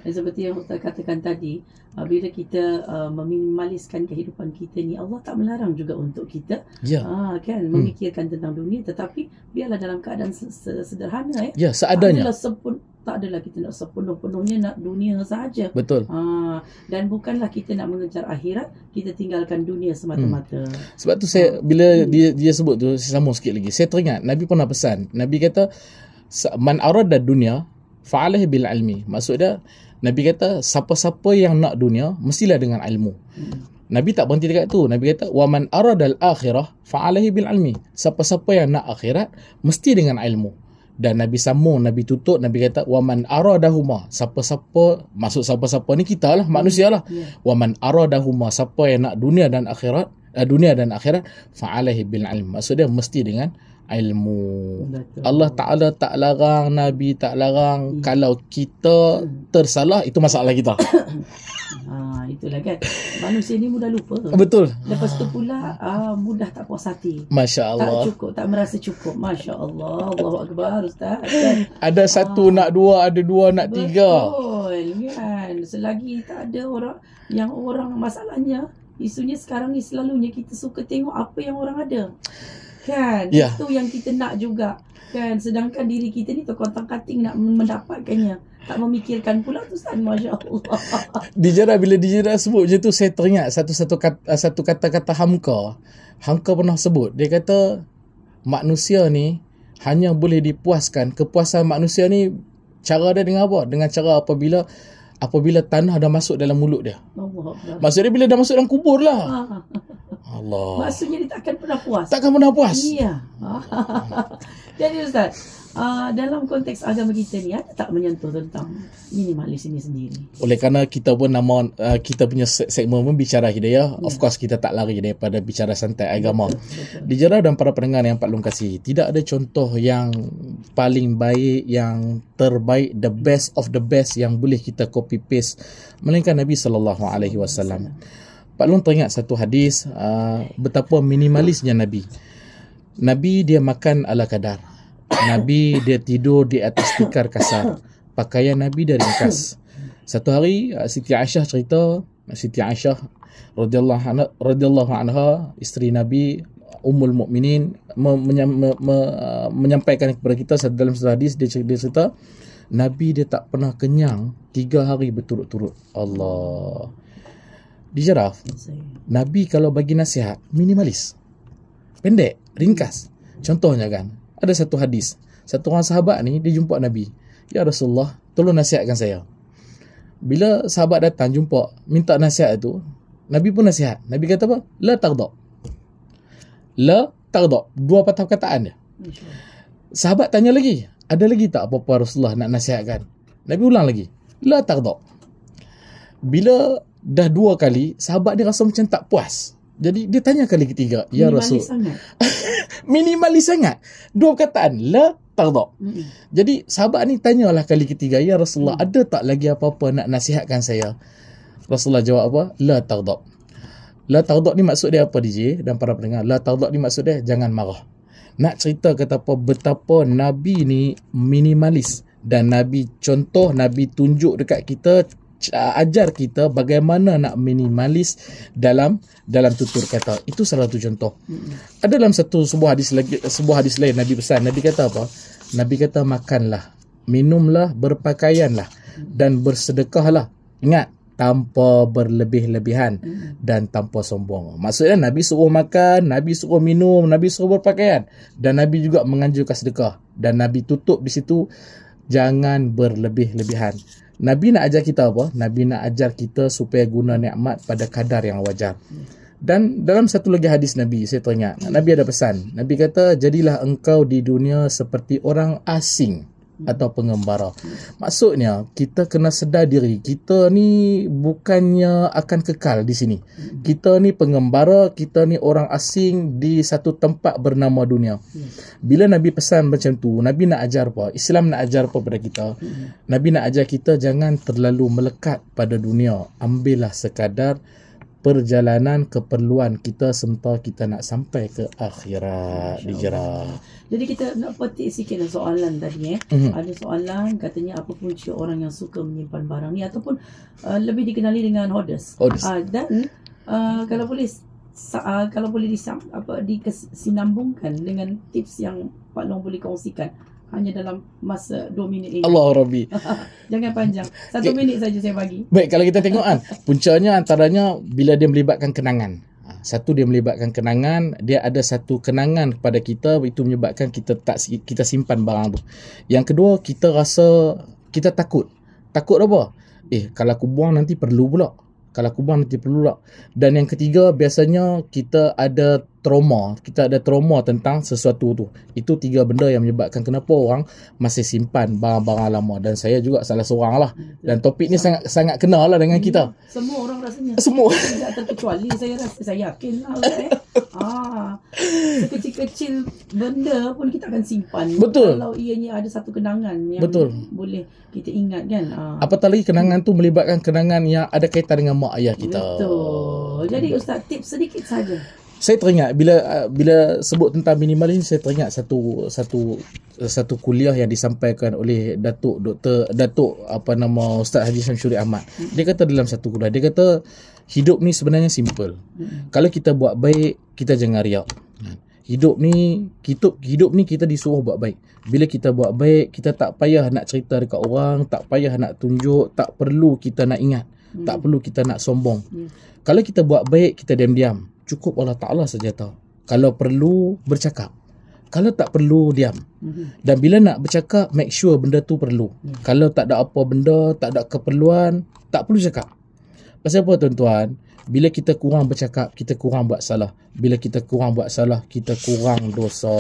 Dan seperti yang Ustaz katakan tadi, bila kita meminimaliskan kehidupan kita ni, Allah tak melarang juga untuk kita memikirkan tentang dunia, tetapi biarlah dalam keadaan sederhana seadanya. Tak adalah kita nak sepenuh-penuhnya nak dunia sahaja. Betul. Dan bukanlah kita nak mengejar akhirat, kita tinggalkan dunia semata-mata. Sebab tu saya bila dia sebut tu, saya sambung sikit lagi. Saya teringat Nabi pernah pesan. Nabi kata man arada dunya fa'alih bil ilmi. Maksud dia Nabi kata siapa-siapa yang nak dunia mestilah dengan ilmu. Nabi tak berhenti dekat tu. Nabi kata, "Wa man aradal akhirah fa'alaihi bil ilmi." Siapa-siapa yang nak akhirat mesti dengan ilmu. Dan Nabi sambung, Nabi tutup, Nabi kata, "Wa man aradahuma." Siapa-siapa, maksud siapa-siapa ni kita lah, manusia lah. "Wa man aradahuma." Siapa yang nak dunia dan akhirat fa'alaihi bil ilm. Maksud dia mesti dengan ilmu. Betul. Allah Ta'ala tak larang, Nabi tak larang. Kalau kita tersalah, itu masalah kita. Itulah kan. Manusia ni mudah lupa. Betul. Lepas tu pula mudah tak puas hati. Masya Allah. Tak cukup, tak merasa cukup. Masya Allah. Allahu Akbar, Ustaz. Kan? Ada satu nak dua, ada dua nak tiga. Betul kan. Selagi tak ada orang masalahnya, isunya sekarang ni selalunya kita suka tengok apa yang orang ada. Kan? Ya. Itu yang kita nak juga. Kan? Sedangkan diri kita ni terkontang-kating nak mendapatkannya. Tak memikirkan pula tu, Ustaz. Masya Allah. Bila Dijera sebut je tu, saya teringat satu kata-kata Hamka. Hamka pernah sebut. Dia kata, manusia ni hanya boleh dipuaskan. Kepuasan manusia ni, cara dia dengan apa? Dengan cara apabila tanah dah masuk dalam mulut dia. Allah. Maksudnya bila dah masuk dalam kubur lah. Allah. Maksudnya dia takkan pernah puas. Takkan pernah puas. Iya. Jadi Ustaz, dalam konteks agama kita ni, ada tak menyentuh tentang minimalis ini sendiri? Oleh kerana kita pun kita punya segmen pun bicara hidayah, of course kita tak lari daripada bicara santai agama. Dijera dan para pendengar yang Pak Long kasih, tidak ada contoh yang paling baik, yang terbaik, the best of the best yang boleh kita copy paste melainkan Nabi SAW. Pak Long teringat satu hadis betapa minimalisnya Nabi. Nabi dia makan ala kadar. Nabi dia tidur di atas tikar kasar. Pakaian Nabi dia ringkas. Satu hari Siti Aisyah cerita, Siti Aisyah radhiyallahu anha, isteri Nabi, Ummul Mukminin, menyampaikan kepada kita dalam satu hadis, dia cerita Nabi dia tak pernah kenyang 3 hari berturut-turut. Allah. Dijera, Nabi kalau bagi nasihat minimalis, pendek, ringkas. Contohnya kan, ada satu hadis, satu orang sahabat ni dia jumpa Nabi. "Ya Rasulullah, tolong nasihatkan saya." Bila sahabat datang jumpa, minta nasihat tu, Nabi pun nasihat. Nabi kata apa? La taghdab. La taghdab. 2 patah perkataan dia. Sahabat tanya lagi, "Ada lagi tak apa-apa Rasulullah nak nasihatkan?" Nabi ulang lagi, "La taghdab." Bila dah 2 kali, sahabat dia rasa macam tak puas. Jadi dia tanya kali ketiga, "Ya Rasul." Minimalis sangat. 2 perkataan, la taghdab. Jadi sahabat ni tanyalah kali ketiga, "Ya Rasulullah, ada tak lagi apa-apa nak nasihatkan saya?" Rasulullah jawab apa? La taghdab. La taghdab ni maksud dia apa, DJ dan para pendengar? La taghdab ni maksud dia jangan marah. Nak cerita kata apa, betapa Nabi ni minimalis, dan Nabi contoh, Nabi tunjuk dekat kita, ajar kita bagaimana nak minimalis dalam tutur kata. Itu salah satu contoh. Ada dalam sebuah hadis lain Nabi pesan. Nabi kata apa? Nabi kata makanlah, minumlah, berpakaianlah dan bersedekahlah. Ingat, tanpa berlebih-lebihan dan tanpa sombong. Maksudnya Nabi suruh makan, Nabi suruh minum, Nabi suruh berpakaian, dan Nabi juga menganjurkan sedekah. Dan Nabi tutup di situ, jangan berlebih-lebihan. Nabi nak ajar kita apa? Nabi nak ajar kita supaya guna nikmat pada kadar yang wajar. Dan dalam satu lagi hadis Nabi, saya teringat, Nabi ada pesan. Nabi kata, "Jadilah engkau di dunia seperti orang asing atau pengembara." Maksudnya, kita kena sedar diri, kita ni bukannya akan kekal di sini. Kita ni pengembara, kita ni orang asing di satu tempat bernama dunia. Bila Nabi pesan macam tu, Nabi nak ajar apa? Islam nak ajar apa pada kita? Nabi nak ajar kita jangan terlalu melekat pada dunia. Ambillah sekadar perjalanan keperluan kita sementara kita nak sampai ke akhirat. Dijera. Jadi kita nak petik sikit soalan tadi. Ada soalan katanya apa punca orang yang suka menyimpan barang ni ataupun lebih dikenali dengan hoarders. Dan kalau boleh disinambungkan dengan tips yang Pak Long boleh kongsikan hanya dalam masa 2 minit ini. Allah Rabbi. Jangan panjang. 1 minit saja saya bagi. Baik, kalau kita tengok kan, puncanya antaranya bila dia melibatkan kenangan. Satu, dia melibatkan kenangan, dia ada satu kenangan kepada kita, itu menyebabkan kita simpan barang tu. Yang kedua, kita rasa kita takut. Takut apa? Kalau aku buang nanti perlu pula. Kalau aku buang nanti perlu tak. Dan yang ketiga, biasanya kita ada trauma. Kita ada trauma tentang sesuatu tu. Itu 3 benda yang menyebabkan kenapa orang masih simpan barang-barang lama. Dan saya juga salah seorang lah. Dan topik ni sangat kenal lah dengan kita. Semua orang rasanya. Semua. Tidak terkecuali, saya yakin lah. Sekecil-kecil benda pun kita akan simpan. Betul. Kalau ianya ada satu kenangan yang boleh kita ingat kan. Apatah lagi kenangan tu melibatkan kenangan yang ada kaitan dengan mak ayah kita. Betul. Jadi Ustaz, tips sedikit saja. Saya teringat bila sebut tentang minimalis, saya teringat satu kuliah yang disampaikan oleh Datuk Ustaz Haji Syamsuri Ahmad. Dia kata dalam satu kuliah, dia kata hidup ni sebenarnya simple. Kalau kita buat baik, kita jangan riak. Hidup ni kita disuruh buat baik. Bila kita buat baik, kita tak payah nak cerita dekat orang, tak payah nak tunjuk, tak perlu kita nak ingat, tak perlu kita nak sombong. Kalau kita buat baik, kita diam-diam. Cukup Allah Ta'ala saja tahu. Kalau perlu, bercakap. Kalau tak perlu, diam. Dan bila nak bercakap, make sure benda tu perlu. Kalau tak ada apa benda, tak ada keperluan, tak perlu cakap. Pasal apa tuan-tuan? Bila kita kurang bercakap, kita kurang buat salah. Bila kita kurang buat salah, kita kurang dosa.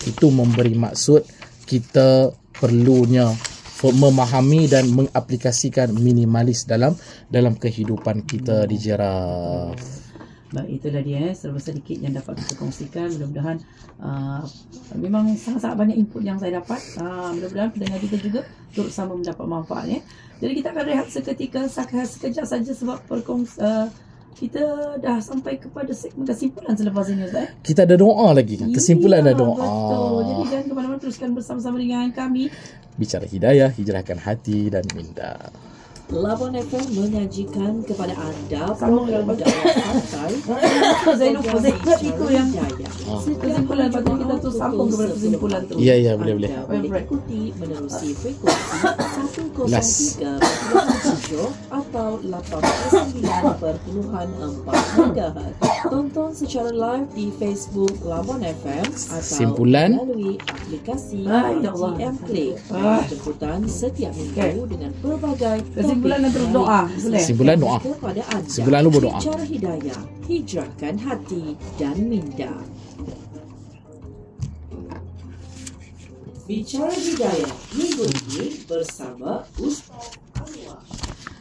Itu memberi maksud kita perlunya memahami dan mengaplikasikan minimalis dalam kehidupan kita di Jiraf. Baik, itulah dia serba sedikit yang dapat kita kongsikan. Mudah-mudahan memang sangat-sangat banyak input yang saya dapat. Mudah-mudahan pendengar kita juga turut sama mendapat manfaat ya. Jadi kita akan rehat seketika, sekejap saja sebab kita dah sampai kepada segmen kesimpulan selepas ini Ustaz. Kita ada doa lagi. Kesimpulan ada doa. Betul. Jadi jangan ke mana-mana, teruskan bersama-sama dengan kami. Bicara hidayah, hijrahkan hati dan minda. Labuan FM menyajikan kepada anda program dakwah santai. Saya lupa, saya ingat itu yang kesimpulan. Lepas tu kita tu sambung kepada kesimpulan tu. Ya, boleh. Boleh ikuti menerusi frekuensi 103.7 atau 89.4 MHz. Tonton secara live di Facebook Labuan FM atau melalui aplikasi RTM Play. Jemputan setiap minggu dengan pelbagai kesimpulan dan terus doa. Boleh. Kesimpulan doa. Sebulan lu berdoa. Bicara hidayah, hijrahkan hati dan minda. Bicara hidayah minggu ini bersama Ustaz Anwar.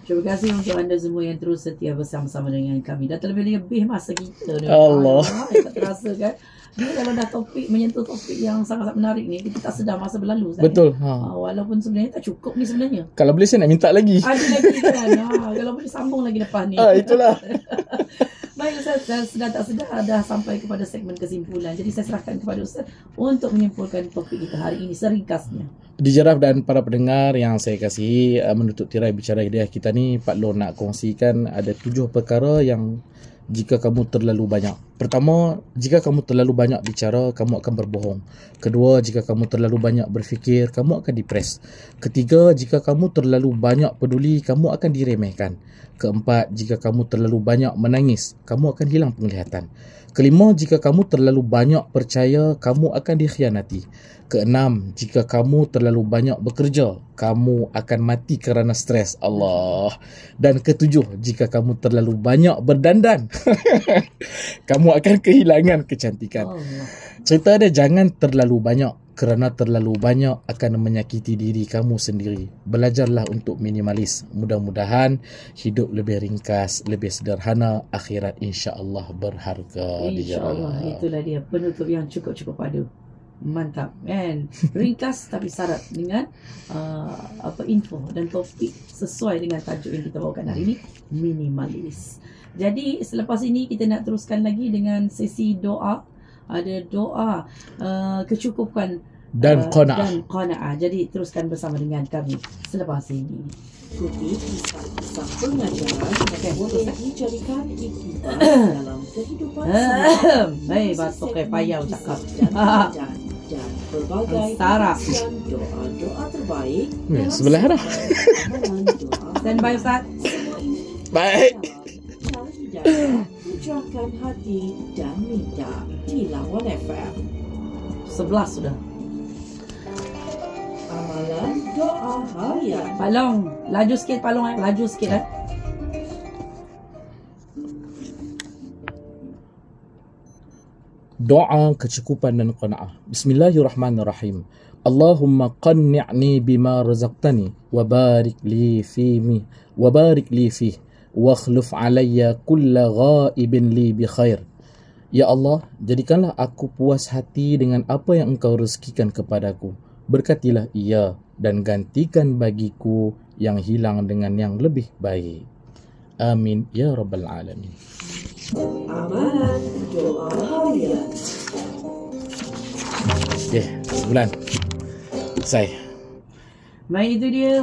Terima kasih untuk anda semua yang terus setia bersama-sama dengan kami. Dah terlebih masa kita. Allah. Tak terasa kan. Jadi kalau dah menyentuh topik yang sangat-sangat menarik ni, kita tak sedar masa berlalu. Betul. Walaupun sebenarnya tak cukup ni sebenarnya. Kalau boleh saya nak minta lagi. Ada lagi kan. Kalau boleh sambung lagi lepas ni. Itulah. Baik Ustaz, sedar tak sedar dah sampai kepada segmen kesimpulan. Jadi saya serahkan kepada Ustaz untuk menyimpulkan topik kita hari ini seringkasnya. Di Jiraf dan para pendengar yang saya kasihi, menutup tirai bicara hidayah kita ni, Pak Long nak kongsikan ada 7 perkara yang jika kamu terlalu banyak. Pertama, jika kamu terlalu banyak bicara, kamu akan berbohong. Kedua, jika kamu terlalu banyak berfikir, kamu akan depres. Ketiga, jika kamu terlalu banyak peduli, kamu akan diremehkan. Keempat, jika kamu terlalu banyak menangis, kamu akan hilang penglihatan. Kelima, jika kamu terlalu banyak percaya, kamu akan dikhianati. Keenam, jika kamu terlalu banyak bekerja, kamu akan mati kerana stres. Allah. Dan ketujuh, jika kamu terlalu banyak berdandan, kamu akan kehilangan kecantikan. Allah. Cerita dia jangan terlalu banyak, kerana terlalu banyak akan menyakiti diri kamu sendiri. Belajarlah untuk minimalis. Mudah-mudahan hidup lebih ringkas, lebih sederhana, akhirat insya-Allah berharga. InsyaAllah. Itulah dia penutup yang cukup-cukup padu. Mantap kan. Ringkas tapi syarat dengan info dan topik sesuai dengan tajuk yang kita bawakan hari ini, minimalis. Jadi selepas ini kita nak teruskan lagi dengan sesi doa. Ada doa kecukupan dan qanaah. Jadi teruskan bersama dengan kami selepas ini. Ikuti kisah pengajaran yang boleh dijadikan iktibar dalam kehidupan sehari-hari. Hei, batuk payah cakap. Dan berbagai doa-doa terbaik. Sebelah dah. Stand by Ustaz. Semua ini baik. Cara hidayah, hijrahkan hati dan minda di Labuan FM. 11 sudah. Amalan doa harian. Pak Long, laju sikit Pak Long, laju sikit Doa kecukupan dan qanaah. Bismillahirrahmanirrahim. Allahumma qanni'ni bima razaqtani wa barik li fihi wa akhlif alayya kulla ghaibin li bi khair. Ya Allah, jadikanlah aku puas hati dengan apa yang Engkau rezekikan kepadaku. Berkatilah ia dan gantikan bagiku yang hilang dengan yang lebih baik. Amin ya rabbal alamin. Amalan doa harian. Okay, sebulan selesai. Baik, itu dia.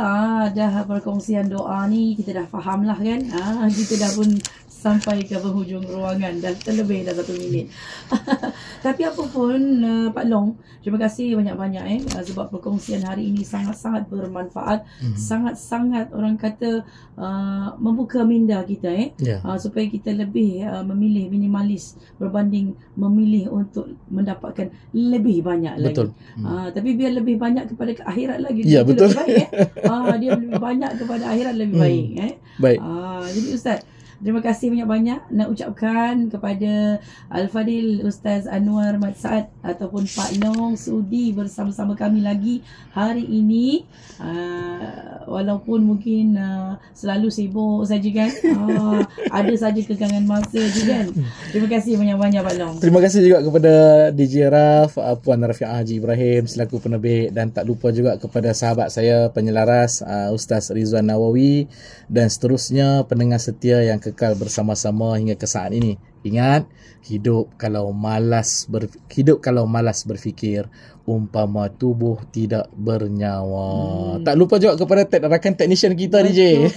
Dah perkongsian doa ni kita dah faham lah kan. Kita dah pun sampai ke penghujung ruangan. Dah terlebih dah 1 minit. Tapi apa pun Pak Long, terima kasih banyak-banyak sebab perkongsian hari ini sangat-sangat bermanfaat. Sangat-sangat orang kata membuka minda kita supaya kita lebih memilih minimalis berbanding memilih untuk mendapatkan lebih banyak lagi. Betul. Tapi biar lebih banyak kepada akhirat lagi. Ya, betul. Lebih baik, dia lebih banyak kepada akhirat lebih baik. Baik. Jadi Ustaz, terima kasih banyak-banyak nak ucapkan kepada Al-Fadil Ustaz Anwar Mat Saad ataupun Pak Long sudi bersama-sama kami lagi hari ini. Walaupun mungkin selalu sibuk saja kan. Ada saja kegangan masa je kan. Terima kasih banyak-banyak Pak Long. Terima kasih juga kepada DJ Raf, Puan Rafi'ah Haji Ibrahim selaku penerbit, dan tak lupa juga kepada sahabat saya penyelaras Ustaz Rizwan Nawawi, dan seterusnya pendengar setia yang kekal bersama-sama hingga ke saat ini. Ingat, hidup kalau malas berfikir, umpama tubuh tidak bernyawa. Tak lupa juga kepada rakan teknisian kita DJ.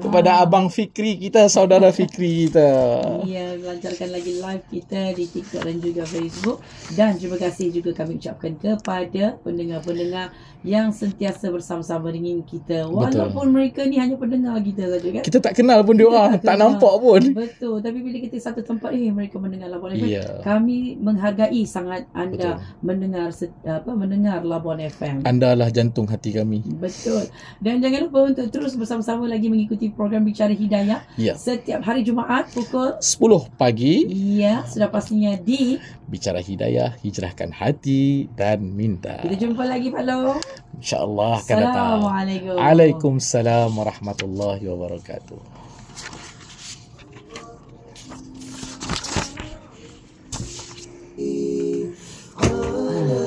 Kepada Abang Fikri kita, saudara Fikri kita. Ya, melancarkan lagi live kita di TikTok dan juga Facebook. Dan terima kasih juga kami ucapkan kepada pendengar-pendengar yang sentiasa bersama-sama dengan kita. Walaupun mereka ni hanya pendengar kita saja kan. Kita tak kenal pun dia orang, tak nampak pun. Betul, tapi bila kita satu tempat mereka mendengar Labuan FM. Kami menghargai sangat anda mendengar Labuan FM. Anda lah jantung hati kami. Betul. Dan jangan lupa untuk terus bersama-sama lagi mengikuti program Bicara Hidayah setiap hari Jumaat pukul 10 pagi. Ya, sudah pastinya di Bicara Hidayah, hijrahkan hati dan minda. Kita jumpa lagi Pak Long. InsyaAllah akan datang. Assalamualaikum. Waalaikumsalam warahmatullahi wabarakatuh.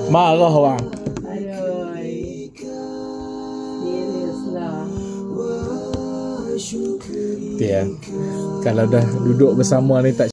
Marah orang. Aduh. Serius lah. Kalau dah duduk bersama ni tak